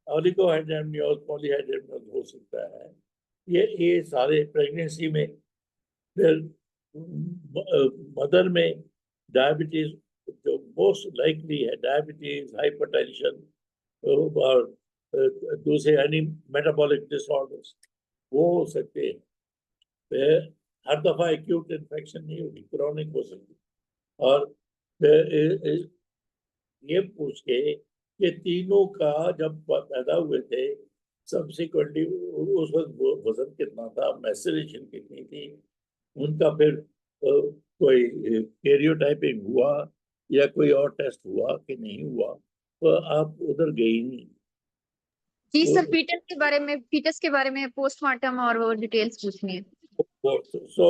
ऑलिगोहाइड्रोमियोस, पॉलीहाइड्रोमियोस हो सकता है. ये सारे प्रेगनेंसी में. फिर मदर में डायबिटीज जो मोस्ट लाइकली है, डायबिटीज, हाइपरटेंशन, और दूसरे यानी मेटाबॉलिक डिसऑर्डर्स वो हो सकते हैं. फिर हर दफा एक्यूट इन्फेक्शन नहीं होगी, क्रॉनिक हो सकती. और ये पूछ के कि तीनों का जब पैदा हुए थे सब्सिक्वेंटली उस वक्त वजन कितना था, मैसेरेशन कितनी थी, उनका फिर कोई कैरियोटाइपिंग हुआ या कोई और टेस्ट हुआ कि नहीं हुआ, तो आप उधर गई नहीं. जी सर, फीटस के बारे में पोस्टमार्टम और वो डिटेल्स पूछनी है. So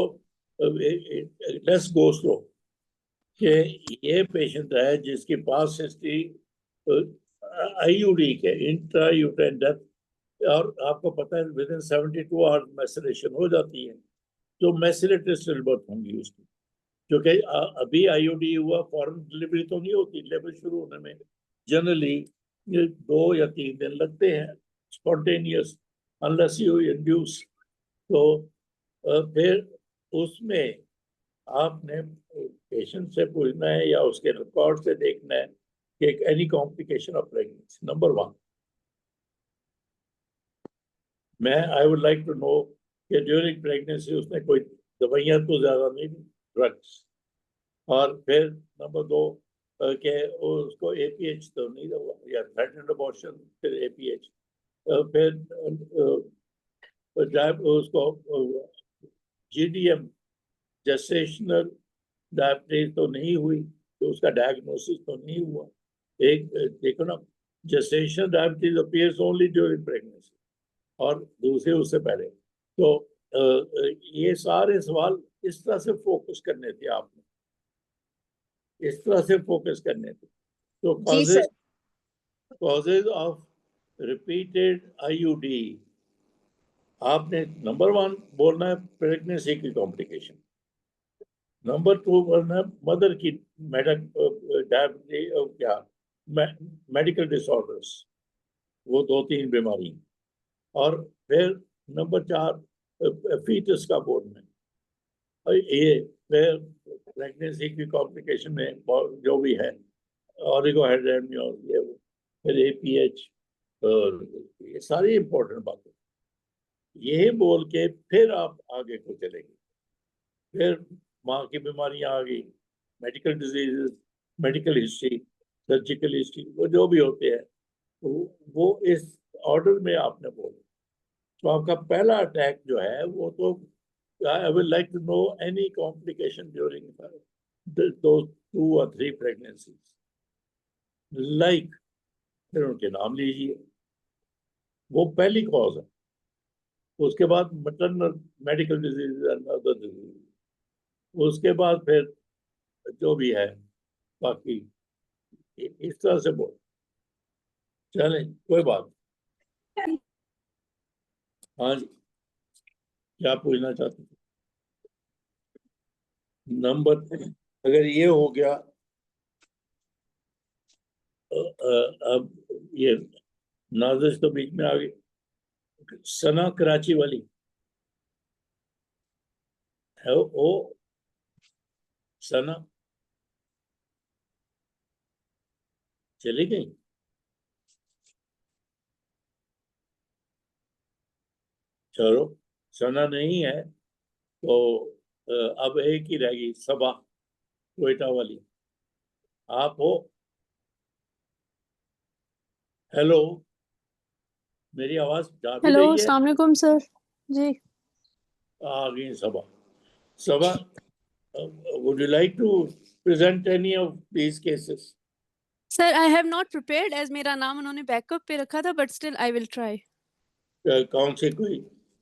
let's go through कि ये पेशेंट है जिसकी पास हिस्ट्री आईयूडी के, इंट्रायूटेराइन डेथ, और आपको पता है विद इन 72 आवर्स मैसेरेशन हो जाती है, तो मैसेरेटेड स्टिलबर्थ होंगी उसकी. क्योंकि अभी आईयूडी हुआ, फॉरेन डिलीवरी तो नहीं होती. लेबर शुरू होने में जनरली 2 या 3 दिन लगते हैं स्पॉन्टेनियस, अनलेस यू इंड्यूस. तो फिर उसमें आपने पेशेंट से पूछना है या उसके रिकॉर्ड से देखना है कि any complication of pregnancy, number 1। I would like to know कि ड्यूरिंग प्रेगनेंसी उसने कोई दवाइयाँ तो ज्यादा नहीं दी, ड्रग्स, और फिर नंबर 2 के उसको APH तो नहीं हुआ, या थ्रेटन्ड अबॉर्शन, फिर APH, फिर उसको GDM जेस्टेशनल डायबिटीज तो नहीं हुई, तो उसका डायग्नोसिस तो नहीं हुआ। एक देखो ना, gestational diabetes appears only during pregnancy, और दूसरे उससे पहले। तो ये सारे सवाल इस तरह से फोकस करने थे आपने, इस तरह से फोकस करने थे। तो जी sir. causes of repeated IUD, आपने नंबर 1 बोलना है प्रेगनेंसी की कॉम्प्लिकेशन, नंबर 2 बोलना है मदर की मेडिकल डिसऑर्डर्स, वो 2-3 बीमारी, और फिर नंबर 4 फीटस का बोलना है। और ये फिर प्रेगनेंसी की कॉम्प्लिकेशन में जो भी है, ऑलिगोहेड्रामियोस, ये वो, फिर APH, ये सारी इंपॉर्टेंट बातें, ये बोल के फिर आप आगे को चलेंगे। फिर माँ की बीमारियां आ गई, medical diseases, medical history, surgical history, वो जो भी होते हैं वो इस ऑर्डर में आपने बोला। तो आपका पहला अटैक जो है वो तो, I would like to know any complication during those 2 or 3 pregnancies. फिर उनके नाम लीजिए, वो पहली कॉज है। उसके बाद maternal medical disease and other disease, उसके बाद फिर जो भी है बाकी, इस तरह से बोल चले, कोई बात। हाँ जी, क्या पूछना चाहते थे? नंबर 3, अगर ये हो गया, अब ये नाजिश तो बीच में आ गई, सना कराची वाली है, वो सना चली गई। चलो, सना नहीं है तो अब एक ही रहेगी, सबा क्वेटा वाली। आप हो? हेलो, मेरी आवाज जा भी हेलो, रही है? अस्सलाम वालेकुम सर जी। आ गई Saba. Saba, would you like to present any of these cases? Sir I have not prepared as मेरा नाम उन्होंने बैकअप पे रखा था, but still I will try. कौन से, कोई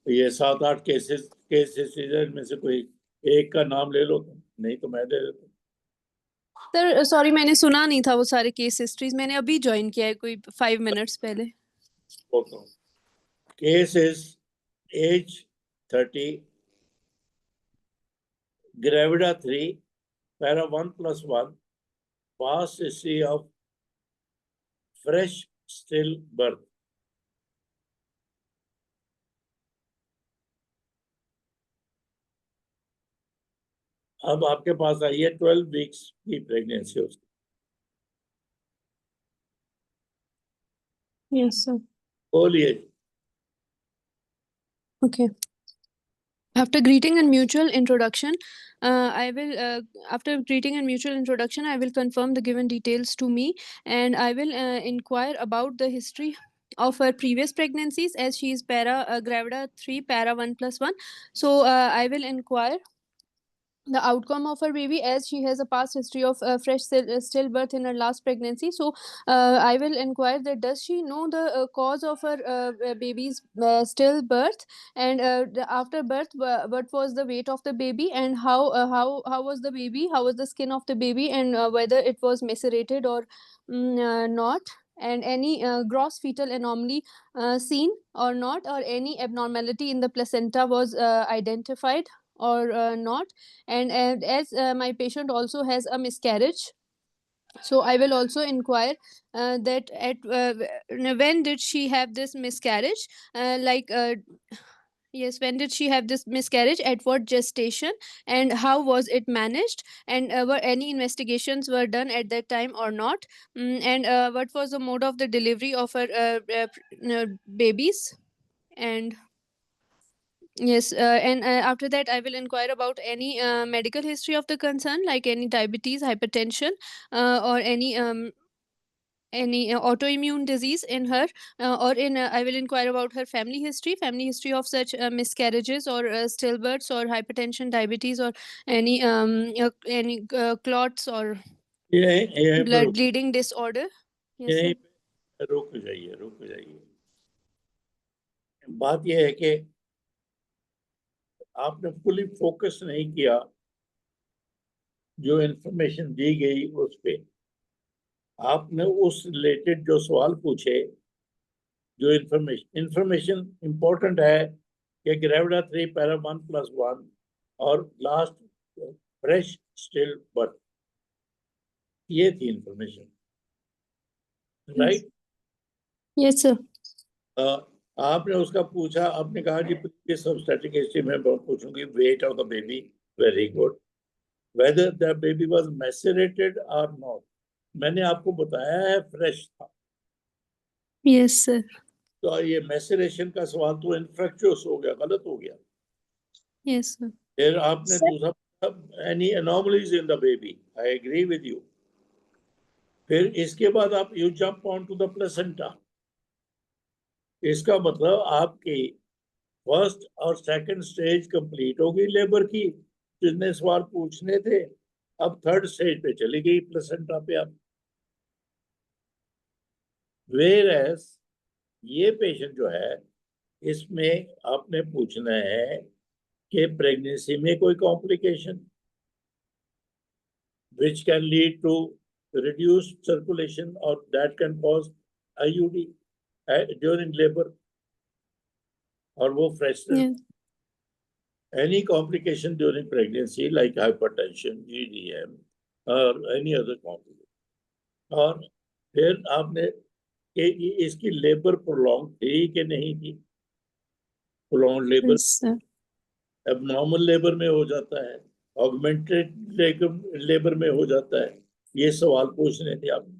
ये 7-8 केसेस में से कोई एक का नाम ले लो, नहीं तो मैं दे देता हूँ। सर सॉरी, मैंने सुना नहीं था वो सारे केस हिस्ट्रीज, मैंने अभी ज्वाइन किया है कोई 5 मिनट्स पहले। Case is age 30, gravida 3, para 1+1, past history of fresh still birth. अब आपके पास आई है 12 वीक्स की प्रेगनेंसी उसकी। Yes sir. बोलिए। Okay. After greeting and mutual introduction, I will confirm the given details to me, and I will inquire about the history of her previous pregnancies, as she is gravida 3, para 1+1. So I will inquire the outcome of her baby, as she has a past history of fresh stillbirth in her last pregnancy. So I will inquire that does she know the cause of her baby's stillbirth, and after birth what was the weight of the baby, and how was the baby, how was the skin of the baby, and whether it was macerated or not, and any gross fetal anomaly seen or not, or any abnormality in the placenta was identified or not, and as my patient also has a miscarriage, so I will also inquire that when did she have this miscarriage, Yes, when did she have this miscarriage? At what gestation? And how was it managed? And were any investigations were done at that time or not? And what was the mode of the delivery of her babies? And yes, and after that, I will inquire about any medical history of the concern, like any diabetes, hypertension, or any autoimmune disease in her, or in I will inquire about her family history of such miscarriages or stillbirths or hypertension, diabetes, or any clots or यहीं पर blood bleeding disorder. Yes, यहीं sir. पे रुक जाइए। बात यह है कि आपने फुली फोकस नहीं किया जो इंफॉर्मेशन दी गई उस पे। आपने उस रिलेटेड जो सवाल पूछे, जो इंफॉर्मेशन इंपॉर्टेंट है कि ग्रेविडा 3 पैरा 1+1 और लास्ट फ्रेश स्टिल बर्थ, ये थी इंफॉर्मेशन, राइट? Yes, sir. आपने उसका पूछा, आपने कहा जी प्रीवियस ऑब्स्टेट्रिक हिस्ट्री में पूछूंगी weight of the baby, very good, whether the baby was macerated और नॉट। मैंने आपको बताया है फ्रेश था, Yes, sir. तो ये मैसेरेशन का सवाल तो इनफ्रक्चुअस हो गया, गलत हो गया। Yes, sir. फिर आपने दूसरा any anomalies in the baby, I agree with you. फिर इसके बाद आप you jump on to the placenta. इसका मतलब आपकी फर्स्ट और सेकंड स्टेज कंप्लीट हो गई लेबर की, जितने सवाल पूछने थे। अब थर्ड स्टेज पे चली गई प्लेसेंटा पे। आप वेयरएज ये पेशेंट जो है, इसमें आपने पूछना है कि प्रेगनेंसी में कोई complication which can lead to reduced circulation or that can cause IUD during labor, और वो fresh Yes. any complication during pregnancy like hypertension, GDM or any other complication। और फिर आपने कि इसकी लेबर प्रोलॉन्ग थी कि नहीं थी। Prolong labour Yes, sir. Abnormal labour में हो जाता है, ऑगमेंटेड लेबर में हो जाता है। ये सवाल पूछने थे आपने।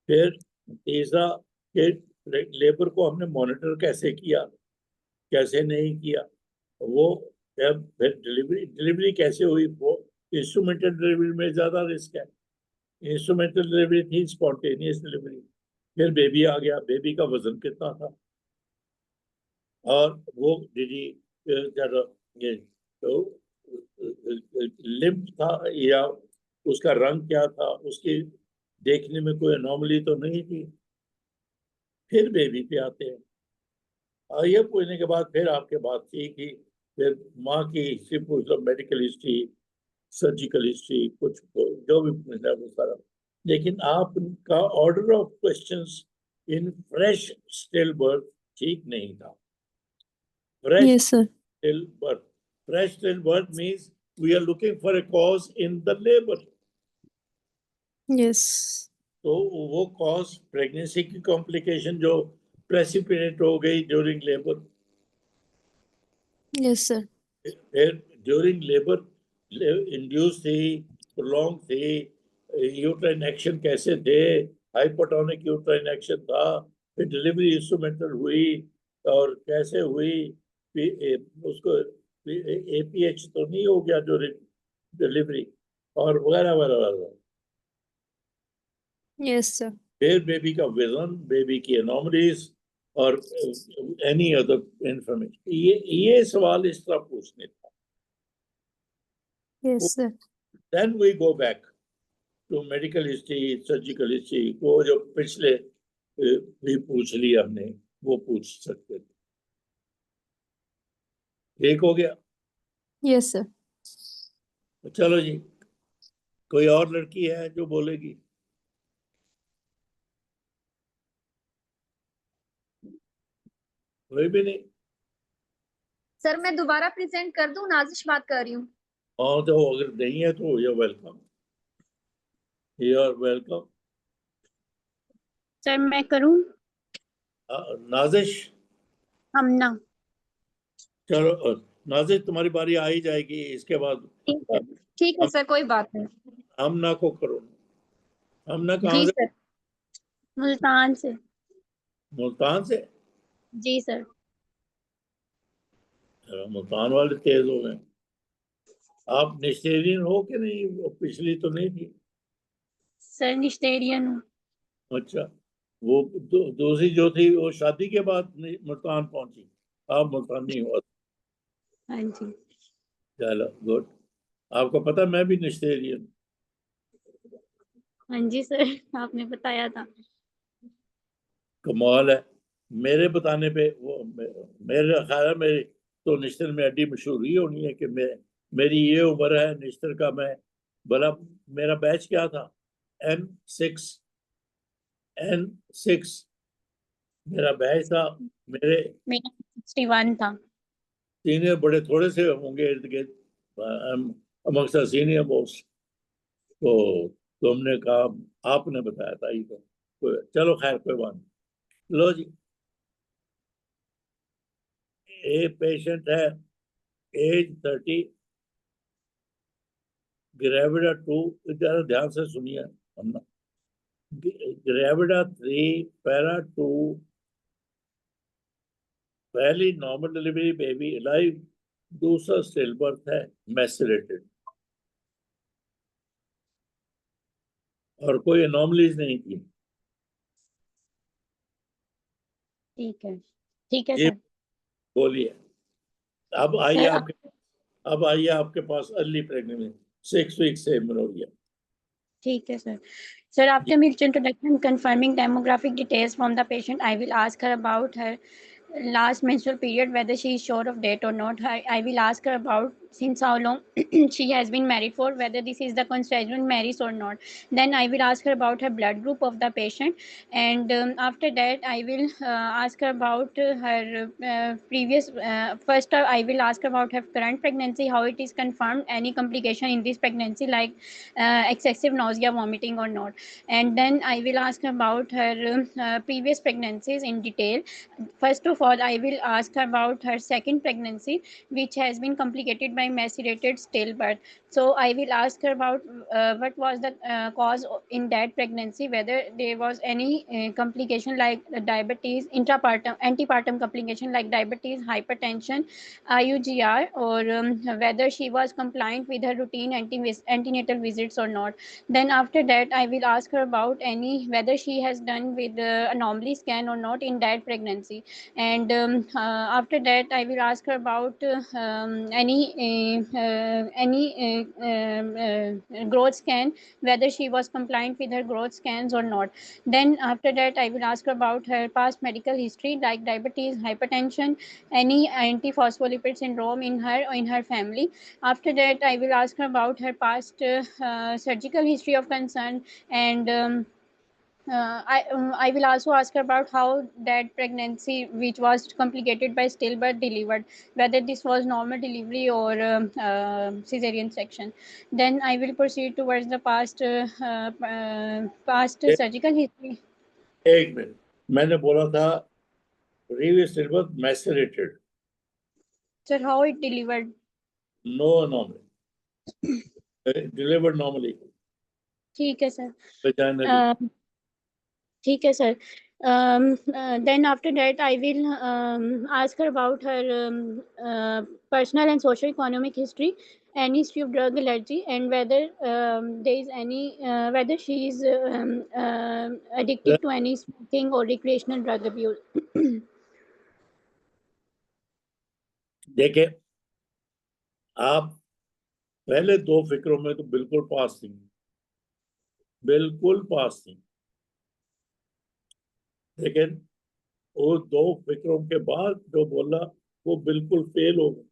फिर तीसरा कि लेबर को हमने मॉनिटर कैसे किया, कैसे नहीं किया, वो जब फिर डिलीवरी कैसे हुई। वो इंस्ट्रूमेंटल डिलीवरी में ज्यादा रिस्क है, इंस्ट्रूमेंटल डिलीवरी थी स्पॉन्टेनियस डिलीवरी। फिर बेबी आ गया, बेबी का वजन कितना था और वो ये तो लिम्प था या उसका रंग क्या था, उसकी देखने में कोई एनॉमली तो नहीं थी। फिर बेबी पे आते हैं, और ये पूछने के बाद फिर आपके बात थी कि फिर माँ की हिस्ट्री पूछ लो, मेडिकल हिस्ट्री, सर्जिकल हिस्ट्री, कुछ जो भी पूछना है वो सारा। लेकिन आपका order of questions in fresh still birth ठीक नहीं था। Fresh Yes, sir. still birth. Fresh still birth means we are looking for a cause in the labor. Yes. तो वो cause pregnancy की complication जो precipitate हो गई during labor। Yes, sir. फिर during labor induced थी, prolonged थी, uterine action कैसे थे, hypotonic uterine action था, फिर delivery instrumental हुई और कैसे हुई, उसको APH तो नहीं हो गया जो डिलीवरी, और वगैरह वगैरह। Yes, sir. फिर बेबी का वजन, बेबी की एनॉमलीज और एनी अदर इंफॉर्मेशन, ये सवाल इस तरह पूछने था। Yes, sir. Then we go back to medical history, surgical history, वो जो पिछले भी पूछ लिया हमने, वो पूछ सकते थे। ठीक हो गया? Yes, sir. चलो जी, कोई और लड़की है जो बोलेगी? कोई भी नहीं? सर मैं दोबारा प्रेजेंट कर दूं, नाजिश बात कर रही हूँ। हाँ, तो अगर नहीं है तो you welcome, you are welcome. Sir मैं करूं? नाजिश, हमना। चलो नाजिर तुम्हारी बारी आ ही जाएगी इसके बाद। ठीक है सर, कोई बात नहीं। हमना को करो। हमना कहाँ जी से? सर, मुल्तान से। मुल्तान से? जी सर। मुल्तान वाले तेज हो गए। आप निस्टेरियन हो कि नहीं? वो पिछली तो नहीं थी। सर निस्टेरियन हूँ। अच्छा, वो दूसरी जो थी वो शादी के बाद मुल्तान पहुंची। आप मुल्तानी हो? हाँ जी। चलो गुड। आपको पता मैं भी निस्टेरियन। हाँ जी सर, आपने बताया था। कमाल है। मेरे बताने पे वो मेरे ख्याल है मेरी तो निश्तर में अड्डी मशहूर ही होनी है कि मेरी ये उम्र है निश्तर का। मैं भला मेरा बैच क्या था? N6 N6 मेरा बैच था। मेरे मेरा 61 था। सीनियर बड़े थोड़े से होंगे इर्द गिर्द अमंगस्ट सीनियर मोस्ट। तो तुमने कहा आपने बताया था ये तो चलो खैर कोई बात नहीं। लो जी, एक पेशेंट है एज 30, ग्रेविडा 2। जरा ध्यान से सुनिए। हमने ग्रेविडा 3 पैरा 2, पहली नॉर्मल डिलीवरी, बेबी अलाइव, दूसरा स्टिल बर्थ है, मैसेरेटेड, और कोई एनॉमलीज नहीं थी। ठीक है जी सर। बोलिए। अब आइए सर आपके अब आइए आपके पास अर्ली प्रेगनेंसी 6 वीक से हो गया। ठीक है sir. Sir, after Mil's introduction confirming demographic details from the patient, I will ask her about her last menstrual period, whether she is sure of date or not. I will ask her about since how long she has been married for, whether this is the consanguine marriage or not. Then I will ask her about her blood group of the patient, and after that I will ask her about her previous first I will ask her about her current pregnancy, how it is confirmed, any complication in this pregnancy like excessive nausea, vomiting or not. And then I will ask her about her previous pregnancies in detail. First of all, I will ask her about her second pregnancy, which has been complicated by macerated stillbirth. So I will ask her about what was the cause in that pregnancy, whether there was any complication like diabetes, intrapartum, antepartum complication like diabetes, hypertension, IUGR, or whether she was compliant with her routine antenatal visits or not. Then after that, I will ask her about whether she has done with anomaly scan or not in that pregnancy. And after that, I will ask her about any growth scan, whether she was compliant with her growth scans or not. Then after that, I will ask her about her past medical history like diabetes, hypertension, any antiphospholipid syndrome in her family. After that, I will ask her about her past surgical history of concern, and I will also ask her about how that pregnancy, which was complicated by stillbirth, delivered, whether this was normal delivery or cesarean section. Then I will proceed towards the past surgical history. एक मिनट, मैंने बोला था previous stillbirth macerated, Sir, how it delivered? no anomaly, delivered normally, ठीक है सर. vaginally. ठीक है sir. Then after that, I will ask her about her personal and socio-economic history, and history of drug allergy, and whether there is any whether she is addicted to any smoking or recreational drug abuse. देखे, आप पहले दो फिक्रों में तो बिल्कुल पास थी, बिल्कुल पास थी, लेकिन वो दो फिक्रों के बाद जो बोला वो बिल्कुल फेल हो गया।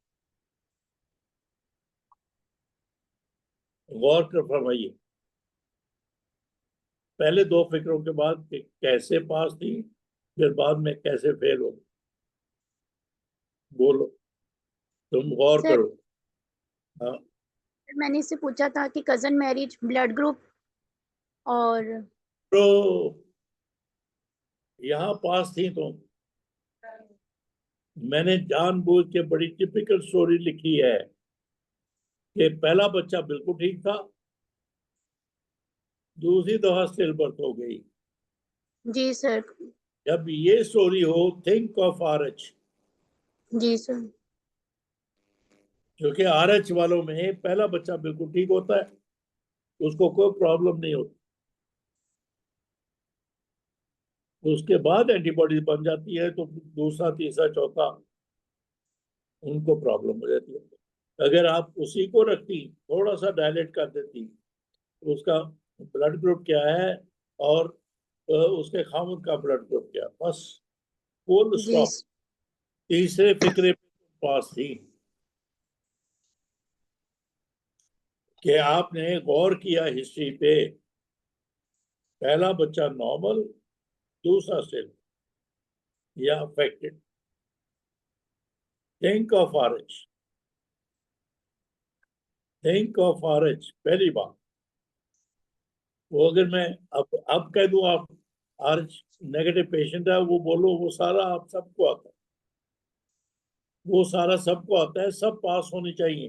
गौर कर फरमाइए, पहले दो फिक्रों के बाद कैसे पास थी, फिर बाद में कैसे फेल हो। बोलो, तुम गौर सर, करो। हाँ, मैंने इससे पूछा था कि कजन मैरिज, ब्लड ग्रुप, और तो यहाँ पास थी तुम, मैंने जानबूझ के बड़ी टिपिकल स्टोरी लिखी है कि पहला बच्चा बिल्कुल ठीक था, दूसरी दफा स्टिल बर्थ हो गई। जी सर। जब ये स्टोरी हो, थिंक ऑफ RH, जी सर। क्योंकि RH वालों में पहला बच्चा बिल्कुल ठीक होता है, उसको कोई प्रॉब्लम नहीं होती, उसके बाद एंटीबॉडीज बन जाती है तो दूसरा तीसरा चौथा उनको प्रॉब्लम हो जाती है। अगर आप उसी को रखती, थोड़ा सा डायलेट कर देती, उसका ब्लड ग्रुप क्या है और उसके खामद का ब्लड ग्रुप क्या, बस फुल जी स्टॉप। तीसरे फिक्रे पे पास थी कि आपने गौर किया हिस्ट्री पे, पहला बच्चा नॉर्मल, दूसरा स्टिल या affected. Think of RH, think of RH पहली बात। वो अगर मैं अब कह दूं आप RH नेगेटिव पेशेंट है, वो बोलो, वो सारा आप सबको आता है, वो सारा सबको आता है, सब पास होने चाहिए,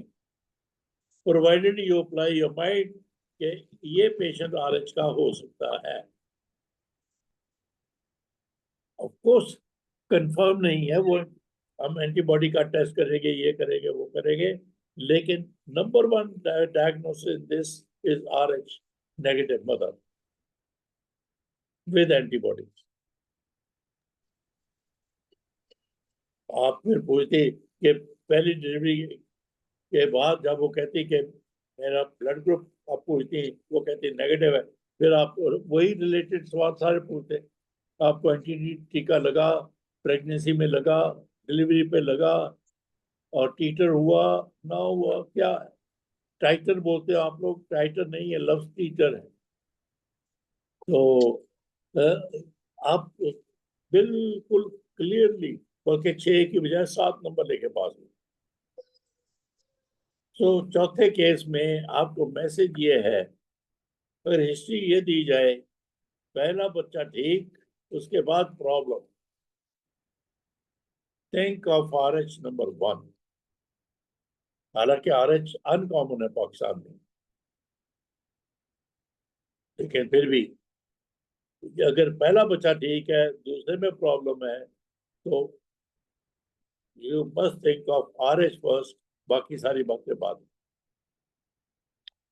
provided you apply your mind कि ये पेशेंट RH का हो सकता है। ऑफ कोर्स कंफर्म नहीं है वो, हम एंटीबॉडी का टेस्ट करेंगे, ये करेंगे, वो करेंगे, लेकिन number 1 diagnosis this is RH negative mother with antibodies. आप फिर पूछते कि पहली डिलीवरी के बाद जब वो कहती कि मेरा ब्लड ग्रुप, आप पूछती, वो कहती नेगेटिव है, फिर आप वही रिलेटेड सवाल सारे पूछते, आपको एंटी टीका लगा, प्रेगनेंसी में लगा, डिलीवरी पे लगा, और टीटर हुआ ना हुआ, क्या है? टाइटर बोलते हो आप लोग, टाइटर नहीं है, लफ्ज टीटर है। तो आप बिल्कुल क्लियरली, बल्कि 6 की बजाय 7 नंबर लेके पास हुए। तो चौथे केस में आपको मैसेज ये है, अगर हिस्ट्री ये दी जाए, पहला बच्चा ठीक, उसके बाद problem, think of RH number 1। हालांकि RH अनकॉमन है पाकिस्तान में, लेकिन फिर भी अगर पहला बच्चा ठीक है, दूसरे में प्रॉब्लम है, तो you must think of RH first, बाकी सारी बातें बाद में।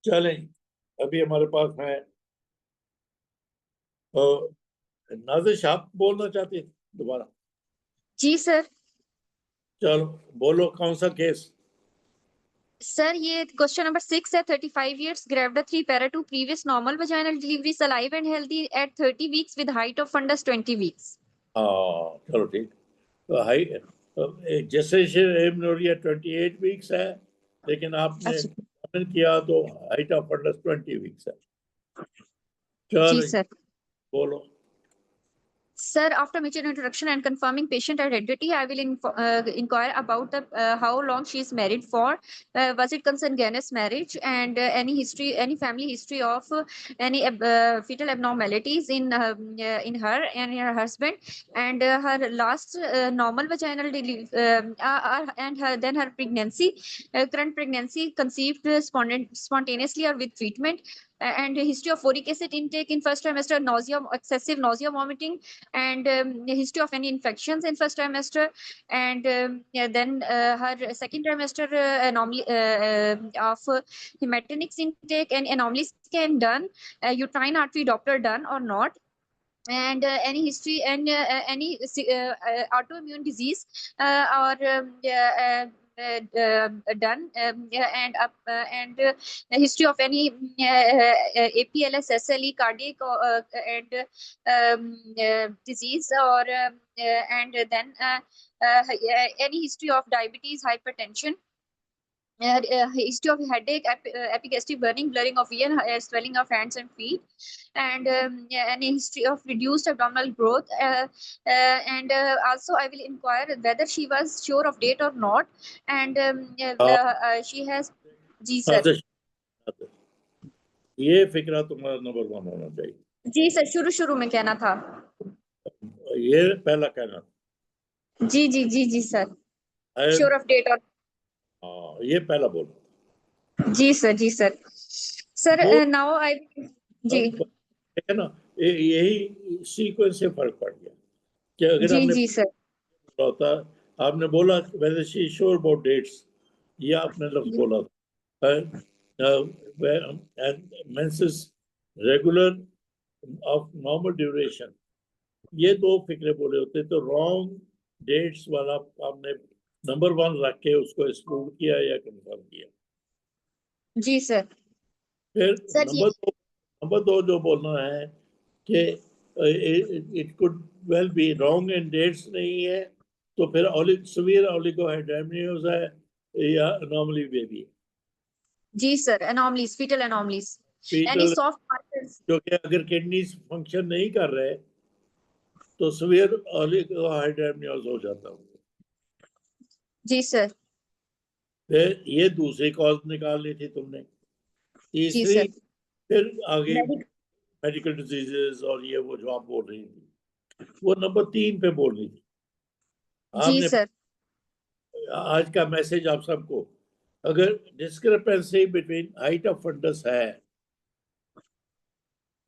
चलें, अभी हमारे पास है नाज़िश, आप बोलना चाहते हैं दोबारा? जी सर। चलो बोलो, कौन सा केस? सर ये क्वेश्चन नंबर 6 है। 35 years, Gravida 3, Para 2, previous normal vaginal delivery, alive and healthy at 30 weeks with height of fundus 20 weeks. हाँ चलो ठीक। तो हाई जेस्टेशन एमेनोरिया 28 वीक्स है, लेकिन आपने अच्छा। किया तो हाइट ऑफ फंडस 20 वीक्स है। जी चलो सर। बोलो। Sir, after mature introduction and confirming patient identity, I will inquire about the how long she is married for. Was it consanguineous marriage, and any history, any family history of any fetal abnormalities in her and her husband, and her last normal vaginal delivery, and then her pregnancy, current pregnancy conceived spontaneously or with treatment, and a history of folic acid intake in first trimester, nausea, excessive nausea, vomiting, and history of any infections in first trimester, and yeah, then her second trimester anomaly of hematinics intake and anomalies can done, uterine artery Doppler done or not, and any history and any autoimmune disease or done, yeah, and a history of any APLS, SLE, cardiac and disease, or and then any history of diabetes, hypertension, history of headache, epigastric burning, blurring of ear, swelling of hands and feet, and yeah, any history of reduced abdominal growth, and also I will inquire whether she was sure of date or not, and she has. जी सर। ये फिक्रा तुम्हारा नंबर 1 होना चाहिए। जी सर, शुरू शुरू में कहना था। ये पहला कहना। जी जी जी जी sir, I am- sure of date और हाँ, ये पहला बोलो। जी सर सर वो- नाउ आई जी है ना, यही सीक्वेंस से फर्क पड़ गया कि अगर जी हमने जी सर बोला होता, आपने बोला whether she is sure about dates, ये आपने लफ्ज बोला and menses regular of normal duration, ये दो फिक्रे बोले होते, तो रॉन्ग डेट्स वाला आपने नंबर 1 रख के उसको एक्सक्लूड किया या कंफर्म किया। जी सर फिर सर ये नंबर दो जो बोलना है कि it could well be wrong and dates नहीं है, तो फिर सीवियर ओलिगोहाइड्रामियोस है या अनोमली बेबी है। जी sir, anomalies, foetal anomalies, any foetal, soft markers. जो कि अगर किडनीज फंक्शन नहीं कर रहे तो सीवियर ओलिगोहाइड्रामियोस हो जाता है। जी सर फिर ये दूसरी कॉज निकालनी थी तुमने। जी तीसरी, सर फिर आगे मेडिक मेडिकल डिजीजेस और ये वो जो आप बोल रही थी, वो नंबर 3 पे बोलनी थी जी आपने। सर आज का मैसेज आप सबको, अगर discrepancy between height of fundus है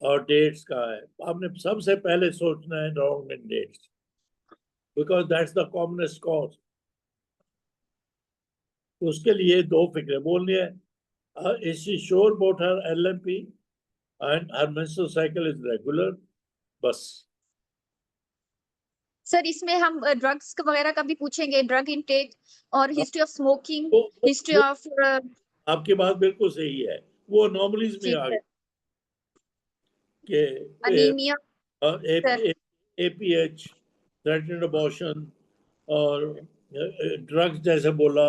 और डेट्स का है, आपने सबसे पहले सोचना है wrong in dates, because that's the commonest cause. उसके लिए दो फिक्रे बोलनी है, is she sure about her LMP and her menstrual cycle is regular, बस। सर इसमें हम ड्रग्स वगैरह का भी पूछेंगे, ड्रग इनटेक और हिस्ट्री ऑफ स्मोकिंग, हिस्ट्री वो ऑफ आपकी बात बिल्कुल सही है, वो अनोमलीज में जी आ सर, गई कि anaemia sir APH, threatened abortion और ड्रग्स जैसे बोला,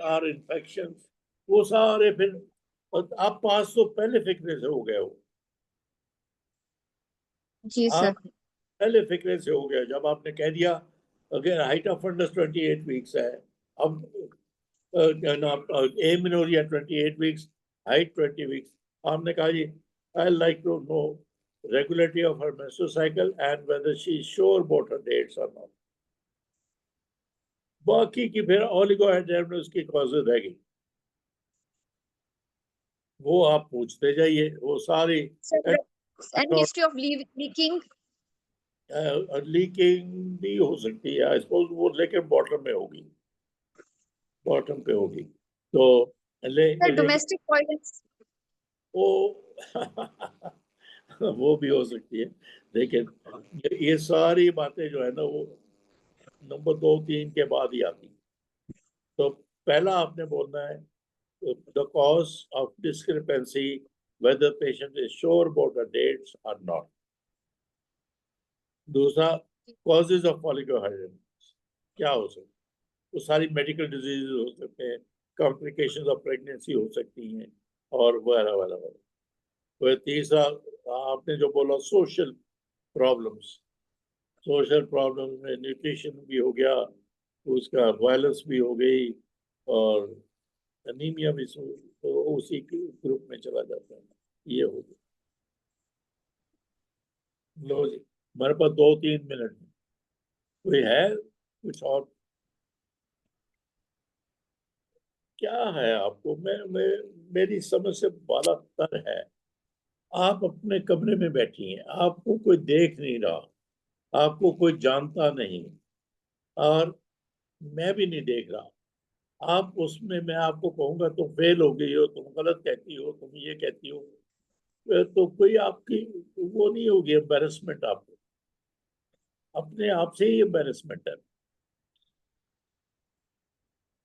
आर इन्फेक्शन, वो सारे फिर आप पास तो पहले फिक्रे से हो गए हो। जी सर आप पहले फिक्रे से हो गए जब आपने कह दिया अगर हाइट ऑफ फंडस 28 वीक्स है, अब एमिनोरिया 28 वीक्स, हाइट 20 वीक्स, आपने कहा जी I like to know regularity of her menstrual cycle and whether she is sure about her dates or not. बाकी की फिर ओलिगोहाइड्रामियोस की कॉजेज रह गई, वो आप पूछते जाइए, वो सारी and history of leaking leaking भी हो सकती है, आई सपोज वो, लेकिन बॉटम में होगी, बॉटम पे होगी तो सर, डोमेस्टिक वायलेंस वो वो भी हो सकती है, लेकिन ये सारी बातें जो है ना वो नंबर 2-3 के बाद ही आती। तो पहला आपने बोलना है the cause of discrepancy whether patient is sure about the dates or not. दूसरा, causes of oligohydramnios क्या हो सकते हैं, तो सारी मेडिकल डिजीज हो सकते हैं, कॉम्प्लिकेशंस ऑफ प्रेगनेंसी हो सकती हैं और वगैरह वगैरह। फिर तीसरा आपने जो बोला सोशल प्रॉब्लम्स, सोशल प्रॉब्लम्स में न्यूट्रिशन भी हो गया, उसका वायलेंस भी हो गई और अनीमिया भी तो उसी ग्रुप में चला जाता है, ये हो गया। लो जी, हमारे पास 2-3 मिनट कोई है कुछ और? क्या है आपको, मैं मेरी समझ से बाला तर है, आप अपने कमरे में बैठी हैं, आपको कोई देख नहीं रहा, आपको कोई जानता नहीं और मैं भी नहीं देख रहा, आप उसमें मैं आपको कहूंगा तुम फेल हो गई हो, तुम गलत कहती हो, तुम ये कहती हो, तो कोई आपकी वो नहीं होगी एम्बेरसमेंट, आपको अपने आप से ही एम्बेरसमेंट है।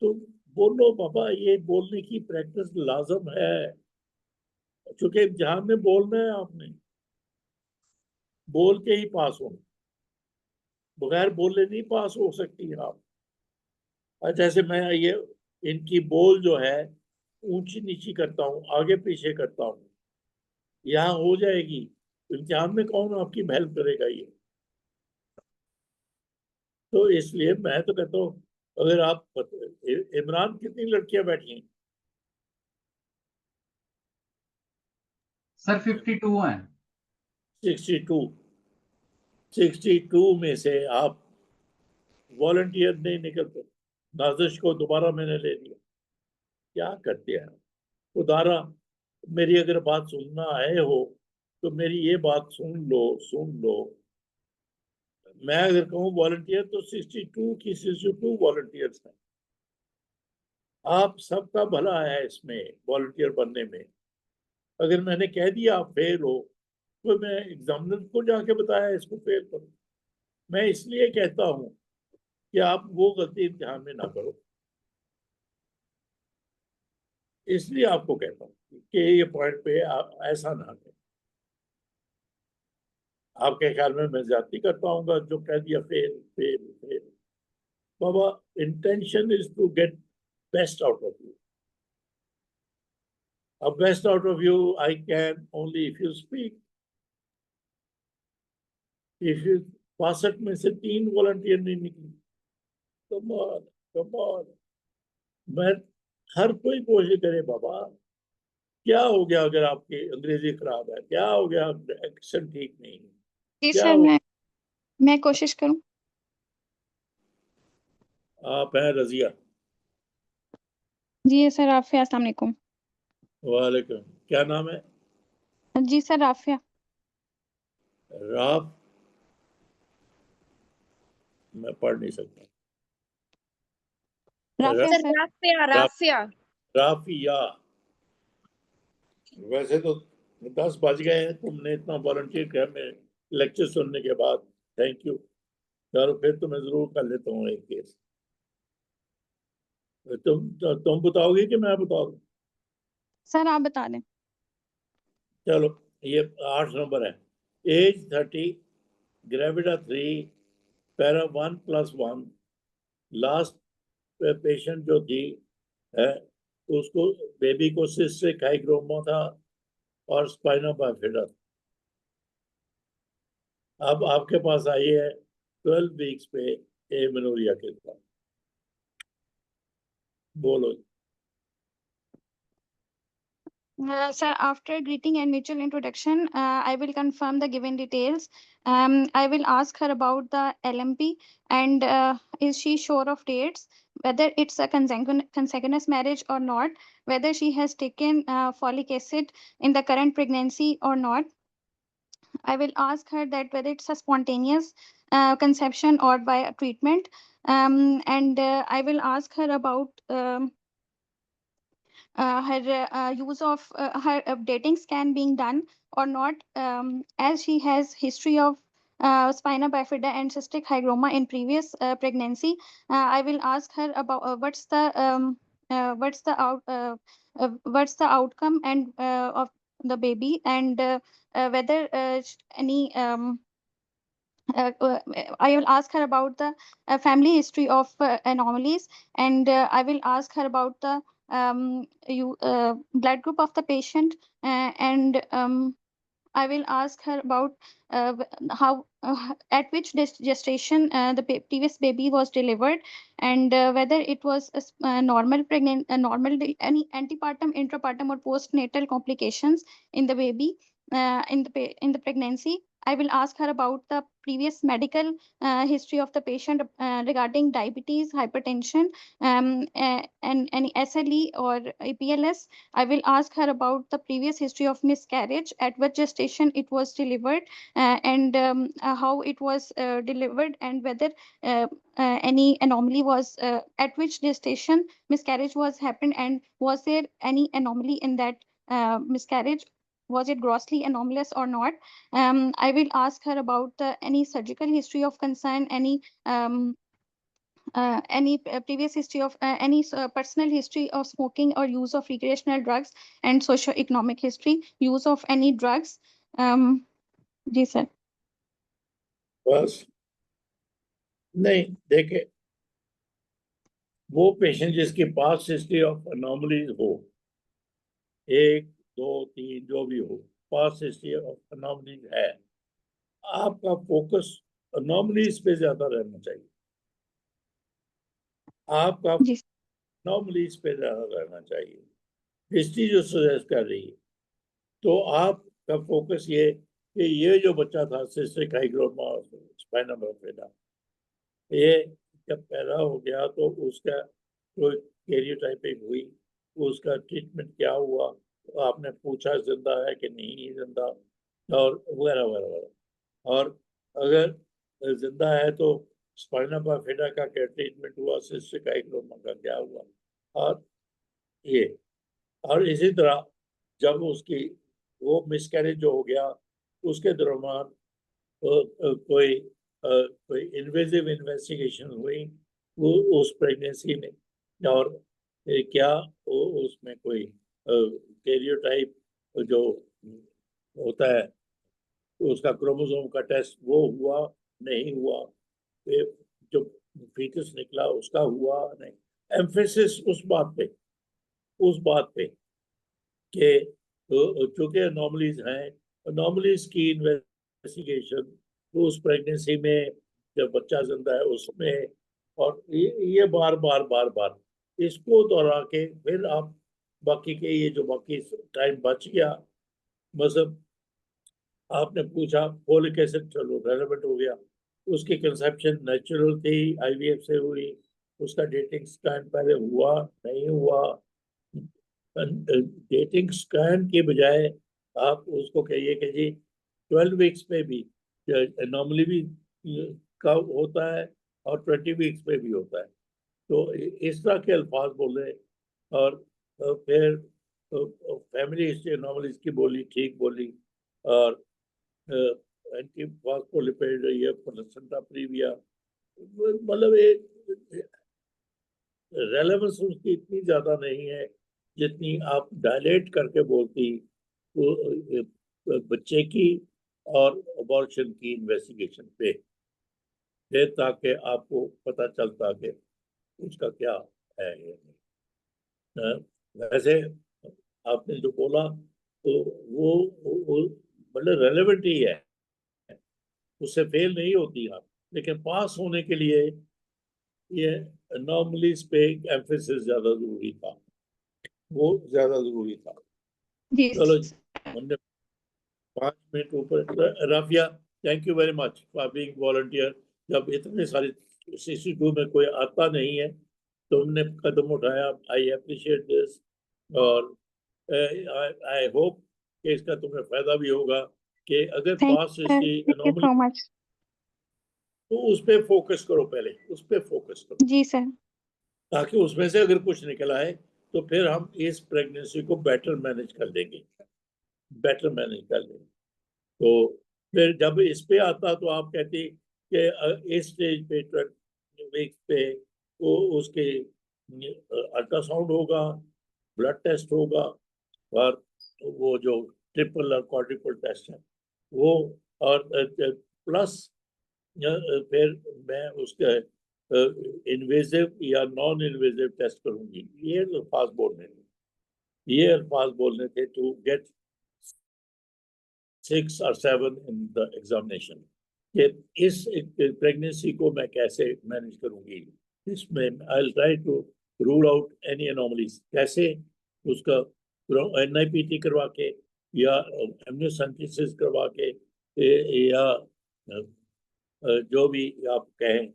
तो बोलो बाबा, ये बोलने की प्रैक्टिस लाजम है, क्योंकि एग्जाम में बोलना है, आपने बोल के ही पास होना, बगैर बोले नहीं पास हो सकती हैं आप। और जैसे मैं ये इनकी बोल जो है ऊंची नीची करता हूँ, आगे पीछे करता हूँ, यहाँ हो जाएगी, इम्तिहान में कौन आपकी हेल्प करेगा ये। तो इसलिए मैं तो कहता हूँ, अगर आप इमरान कितनी लड़कियां बैठी हैं? सर 52 हैं। 62 में से आप वॉलंटियर नहीं निकलते, नाजिश को दोबारा मैंने ले लिया। क्या करते हैं खुदारा, मेरी अगर बात सुनना आए हो तो मेरी ये बात सुन लो। मैं अगर कहूँ वॉलंटियर तो 62 वॉलंटियर्स हैं। आप सबका भला है इसमें वॉलंटियर बनने में। अगर मैंने कह दिया आप फेल हो तो मैं एग्जामिनर को जाके बताया इसको फेल करो। मैं इसलिए कहता हूँ कि आप वो गलती इम्तिहान में ना करो, इसलिए आपको कहता हूँ कि ये पॉइंट पे आप ऐसा ना करें। आपके ख्याल में मैं ज्यादती करता हूँ जो कह दिया फेल फेल फेल। बाबा, intention is to get best out of you. अब best out of you I can only if you speak. If you 62 में से 3 वॉलंटियर नहीं निकली, कम ऑन। मैं हर कोई कोशिश करे बाबा, क्या हो गया अगर आपकी अंग्रेजी खराब है, क्या हो गया एक्सेंट ठीक नहीं है, जी क्या सर, हो, मैं कोशिश करूं। आप हैं रजिया? जी सर, राफिया, अस्सलाम वालेकुम। वालेकुम, क्या नाम है? जी सर, राफिया। राफ, मैं पढ़ नहीं सकता। Rafia sir sir. राफिया राफिया राफिया। वैसे तो 10 बज गए हैं, तुमने इतना वॉलंटियर किया मेरे लेक्चर सुनने के बाद, थैंक यू। चलो फिर तो मैं जरूर कर लेता हूँ एक केस। तुम बताओगे कि मैं बता दूं? सर आप बता दें। चलो, ये 8 नंबर है। Age 30, gravida 3, para 1+1। Last patient जो थी है, उसको बेबी को सिस्टिक हाइग्रोमा था और स्पाइना बाइफिडा। अब आपके पास आई है 12 वीक्स पे एमेनोरिया के साथ। बोलो। Sir, after greeting and mutual introduction, I will confirm the given details. I will ask her about the LMP and is she sure of dates, whether it's a consecutive marriage or not, whether she has taken folic acid in the current pregnancy or not. I will ask her that whether it's a spontaneous conception or by a treatment. And I will ask her about her use of her dating scan being done or not, as she has history of spina bifida and cystic hygroma in previous pregnancy. I will ask her about what's the outcome and of the baby, and whether any I will ask her about the family history of anomalies, and I will ask her about the blood group of the patient, and I will ask her about how at which gestation the previous baby was delivered, and whether it was a normal any antepartum, intrapartum, or postnatal complications in the baby in the pregnancy. I will ask her about the previous medical history of the patient regarding diabetes, hypertension, and any SLE or APLS. I will ask her about the previous history of miscarriage, at what gestation it was delivered, and how it was delivered, and whether any anomaly was at which gestation miscarriage was happened, and was there any anomaly in that miscarriage? Was it grossly anomalous or not? I will ask her about any surgical history of concern, any previous history of any personal history of smoking or use of recreational drugs, and socio-economic history, use of any drugs. जी सर। बस नहीं, देखे वो पेशेंट जिसके पास हिस्ट्री ऑफ अनोमलीज हो, 1, 2, 3 जो भी हो, पास हिस्ट्री ऑफ अनोमलीज है, आपका फोकस अनोमलीज पे ज्यादा रहना चाहिए। आपका जी अनोमलीज पे ज्यादा रहना चाहिए। हिस्ट्री जो सजेस्ट कर रही है, तो आपका फोकस ये कि ये जो बच्चा था सिस्टिक हाइग्रोमा स्पाइना बाइफिडा, ये जब पैदा हो गया तो उसका कोई कैरियोटाइपिंग हुई, उसका ट्रीटमेंट क्या हुआ, आपने पूछा जिंदा है कि नहीं जिंदा, और वगैरह वगैरह वगैरह। और अगर जिंदा है तो स्पाइना बाफिडा का क्या ट्रीटमेंट हुआ, सिस्टिक हाइग्रोमा का क्या हुआ, और ये। और इसी तरह जब उसकी वो मिसकैरेज जो हो गया उसके दौरान कोई इन्वेजिव इन्वेस्टिगेशन हुई वो उस प्रेगनेंसी में, और क्या वो उसमें कोई कैरियोटाइप जो होता है उसका क्रोमोसोम का टेस्ट वो हुआ नहीं हुआ, जो फीटस निकला उसका हुआ नहीं। एम्फेसिस उस बात पे कि चूंकि अनोमलीज हैं, अनोमलीज की इन्वेस्टिगेशन उस प्रेगनेंसी में जब बच्चा जिंदा है उसमें, और ये बार बार इसको दोहरा के फिर आप बाकी के ये जो बाकी टाइम बच गया, मतलब आपने पूछा फोलिक एसिड, चलो रेलेवेंट हो गया, उसकी कंसेप्शन नेचुरल थी, आईवीएफ से हुई, उसका डेटिंग स्कैन पहले हुआ नहीं हुआ। डेटिंग स्कैन के बजाय आप उसको कहिए कि जी 12 वीक्स में भी नॉर्मली भी का होता है और 20 वीक्स में भी होता है, तो इस तरह के अल्फाज बोले। और फिर फैमिली हिस्ट्री नॉर्मली इसकी बोली ठीक बोली, और एंटीफॉस्फोलिपिड या प्लेसेंटा प्रीविया, मतलब एक रेलेवेंस उसकी इतनी ज्यादा नहीं है जितनी आप डायलेट करके बोलती वो बच्चे की और अबॉर्शन की इन्वेस्टिगेशन पे, ताकि आपको पता चलता कि उसका क्या है या नहीं। वैसे आपने जो बोला तो वो मतलब रेलेवेंट ही है, उससे फेल नहीं होती आप, लेकिन पास होने के लिए ये अनोमलीज पे एम्फेसिस ज्यादा जरूरी था, वो ज्यादा जरूरी था। जी चलो हमने 5 मिनट ऊपर। Rafia, thank you very much for being volunteer. जब इतने सारे CC2 में कोई आता नहीं है तुमने कदम उठाया, आई अप्रिशिएट दिस, और आई होप कि इसका तुम्हें फायदा भी होगा कि अगर past history thank you anomaly so much. तो उस पर फोकस करो, पहले उस पर फोकस करो, जी सर। ताकि उसमें से अगर कुछ निकल आए तो फिर हम इस प्रेगनेंसी को बेटर मैनेज कर लेंगे। तो फिर जब इस पे आता तो आप कहती कि इस स्टेज पे 20 वीक पे वो उसके अल्ट्रासाउंड होगा, ब्लड टेस्ट होगा, और वो जो ट्रिपल और क्वाड्रुपल टेस्ट है वो, और प्लस फिर मैं उसके इन्वेजिव या नॉन इन्वेजिव टेस्ट करूंगी। ये अल्फाज बोलने थे to get 6 or 7 in the examination, कि इस प्रेगनेंसी को मैं कैसे मैनेज करूंगी, इसमें I will try to rule out any anomalies, कैसे उसका NIPT करवा के या एमनियोसेंटेसिस करवा के या जो भी आप कहें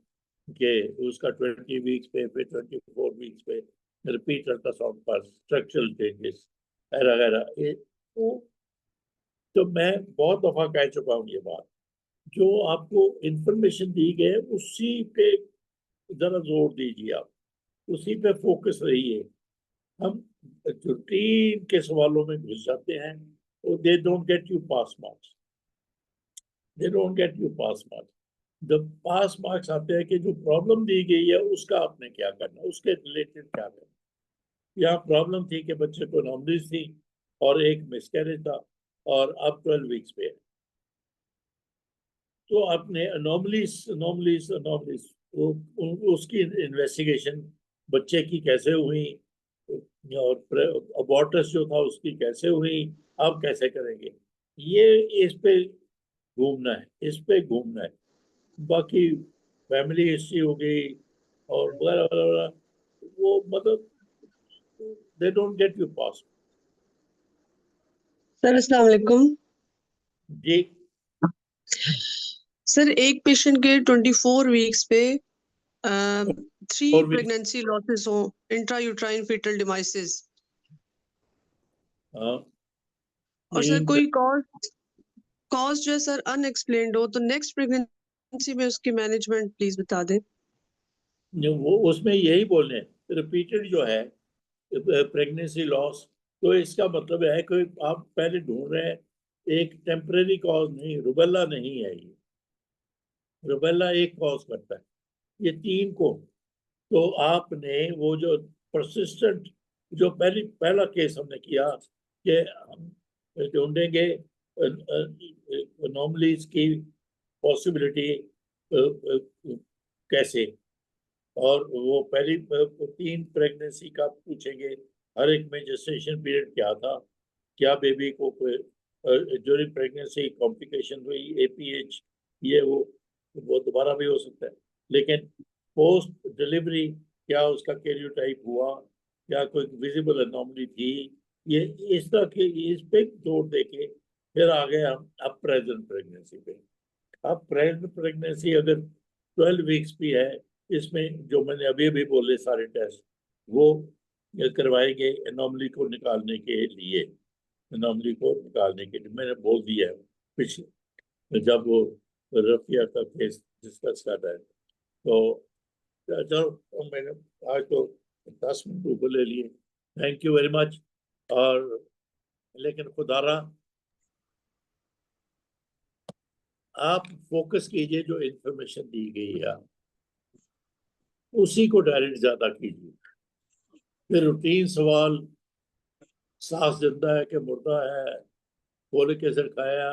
कि उसका 20 वीक्स पे फिर 24 वीक्स पे रिपीट अल्ट्रासाउंड पर स्ट्रक्चरल चेंजेस वगैरह। तो मैं बहुत दफा कह चुका हूँ ये बात, जो आपको इंफॉर्मेशन दी गई उसी पे जरा जोर दीजिए, आप उसी पे फोकस रहिए। हम रूटीन के सवालों में घुस जाते हैं तो they don't get you pass marks, जब पास मार्क्स आते हैं कि जो प्रॉब्लम दी गई है उसका आपने क्या करना, उसके रिलेटेड क्या करना। यहाँ प्रॉब्लम थी कि बच्चे को एनोमलीज थी और एक मिसकैरेज था और अब 12 वीक्स पे है, तो आपने एनोमलीज उसकी इन्वेस्टिगेशन बच्चे की कैसे हुई और अबॉर्टस जो था उसकी कैसे हुई, आप कैसे करेंगे, ये इस पे घूमना है। बाकी फैमिली हिस्ट्री हो गई और वगैरह वगैरह, वो मतलब they don't get you pass. Sir अस्सलाम वालेकुम। जी सर एक पेशेंट के 24 वीक्स पे Three Or we- pregnancy losses हो, intrauterine fetal devices. हाँ, और सर तीन कोई कॉज जो है सर अनएक्सप्लेन्ड हो तो नेक्स्ट प्रेगनेंसी में उसकी मैनेजमेंट प्लीज बता दें। वो उसमें यही बोलने रिपीटेड जो है प्रेगनेंसी लॉस, तो इसका मतलब है कि आप पहले ढूंढ रहे हैं एक टेम्परेरी कॉज नहीं, रुबेला नहीं है ये, रुबेला एक कॉज करता है, ये तीन को, तो आपने वो जो परसिस्टेंट जो पहला केस हमने किया कि हम ढूंढेंगे एनोमलीज की पॉसिबिलिटी कैसे, और वो पहली तीन प्रेगनेंसी का पूछेंगे, हर एक में जेस्टेशन पीरियड क्या था, क्या बेबी को ड्यूरिंग प्रेगनेंसी कॉम्प्लिकेशन हुई, एपीएच ये वो दोबारा भी हो सकता है, लेकिन पोस्ट डिलीवरी क्या उसका कैरियोटाइप हुआ, क्या कोई विजिबल एनोमली थी, ये इस तरह के इस पे जोर देके फिर आ गए हम अब प्रेजेंट प्रेगनेंसी पे। अब प्रेजेंट प्रेगनेंसी अगर 12 वीक्स भी है, इसमें जो मैंने अभी भी बोले सारे टेस्ट वो करवाएंगे एनोमली को निकालने के लिए, एनोमली को निकालने के लिए मैंने बोल दिया है पिछले जब वो रफिया का केस डिस्कस कर रहे हैं। तो चलो मैंने आज तो 10 मिनट ऊपर ले लिए, थैंक यू वेरी मच। और लेकिन खुदारा आप फोकस कीजिए जो इंफॉर्मेशन दी गई है उसी को डायरेक्ट ज्यादा कीजिए, फिर रूटीन सवाल सांस जिंदा है कि मुर्दा है, फोलिक एसिड खाया,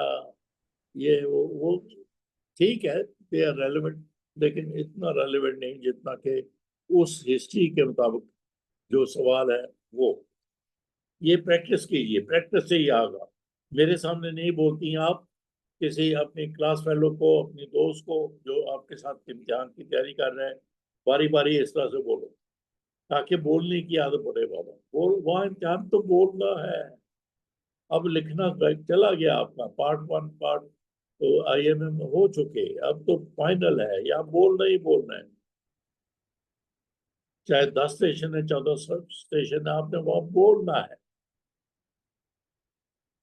ये वो ठीक है, दे आर रेलेवेंट, लेकिन इतना रेलेवेंट नहीं जितना कि उस हिस्ट्री के मुताबिक जो सवाल है वो। ये प्रैक्टिस कीजिए, प्रैक्टिस से ही आगा। मेरे सामने नहीं बोलती आप, किसी अपनी क्लास फेलो को, अपनी दोस्त को जो आपके साथ इम्तिहान की तैयारी कर रहे हैं, बारी बारी इस तरह से बोलो ताकि बोलने की आदत पड़े। बाबा वहाँ इम्तिहान तो बोलना है, अब लिखना चला गया आपका पार्ट 1 पार्ट तो IMM में हो चुके, अब तो फाइनल है, या बोलना ही बोलना है, चाहे 10 स्टेशन है 14 स्टेशन है, आपने वहां बोलना है।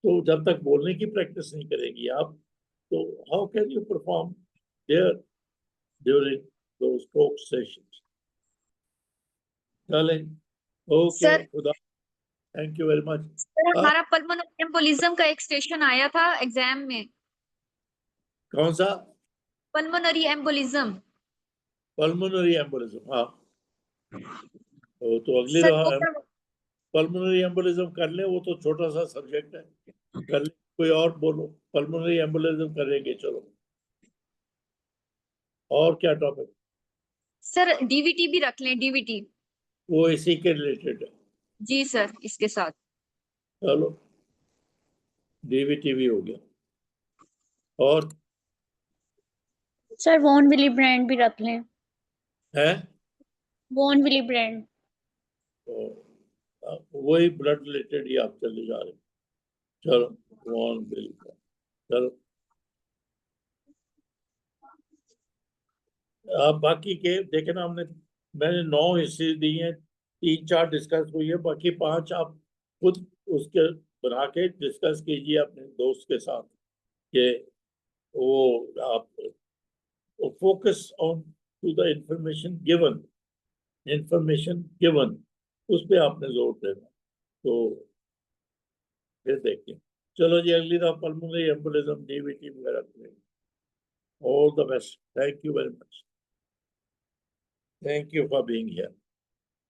तो जब तक बोलने की प्रैक्टिस नहीं करेंगी आप, तो how can you perform there during those talk sessions. चलें, ओके, सर खुदा, thank you very much. Sir हमारा पल्मोनरी एम्बोलिज्म का एक स्टेशन आया था एग्जाम में। कौन सा? Pulmonary embolism. पल्मोनरी एम्बोलिज्म, हाँ, तो अगली सर दफा पल्मोनरी एम्बोलिज्म कर ले, वो तो छोटा सा सब्जेक्ट है, कर ले। कोई और बोलो, पल्मोनरी एम्बोलिज्म करेंगे, चलो। और क्या टॉपिक? सर डीवीटी भी रख लें, डीवीटी। वो इसी के रिलेटेड है। जी सर, इसके साथ। चलो, डीवीटी भी हो गया। और सर वॉन विली ब्रांड भी रख लें। है वॉन विली ब्रांड। तो वही ब्लड रिलेटेड ही आप चले जा रहे हैं। चलो, वॉन विली ब्रांड, चलो। आप बाकी के देखे ना, मैंने 9 हिस्से दी हैं, 3-4 डिस्कस हुई है, बाकी 5 आप खुद उसके बना के डिस्कस कीजिए अपने दोस्त के साथ कि वो आप focus on to the information given, उस पर आपने जोर देना। तो फिर देखते हैं। चलो जी, अगली दफा पल्मोनरी एम्बोलिज्म, डीवीटी वगैरह करेंगे। All the best, thank you very much, thank you for being here.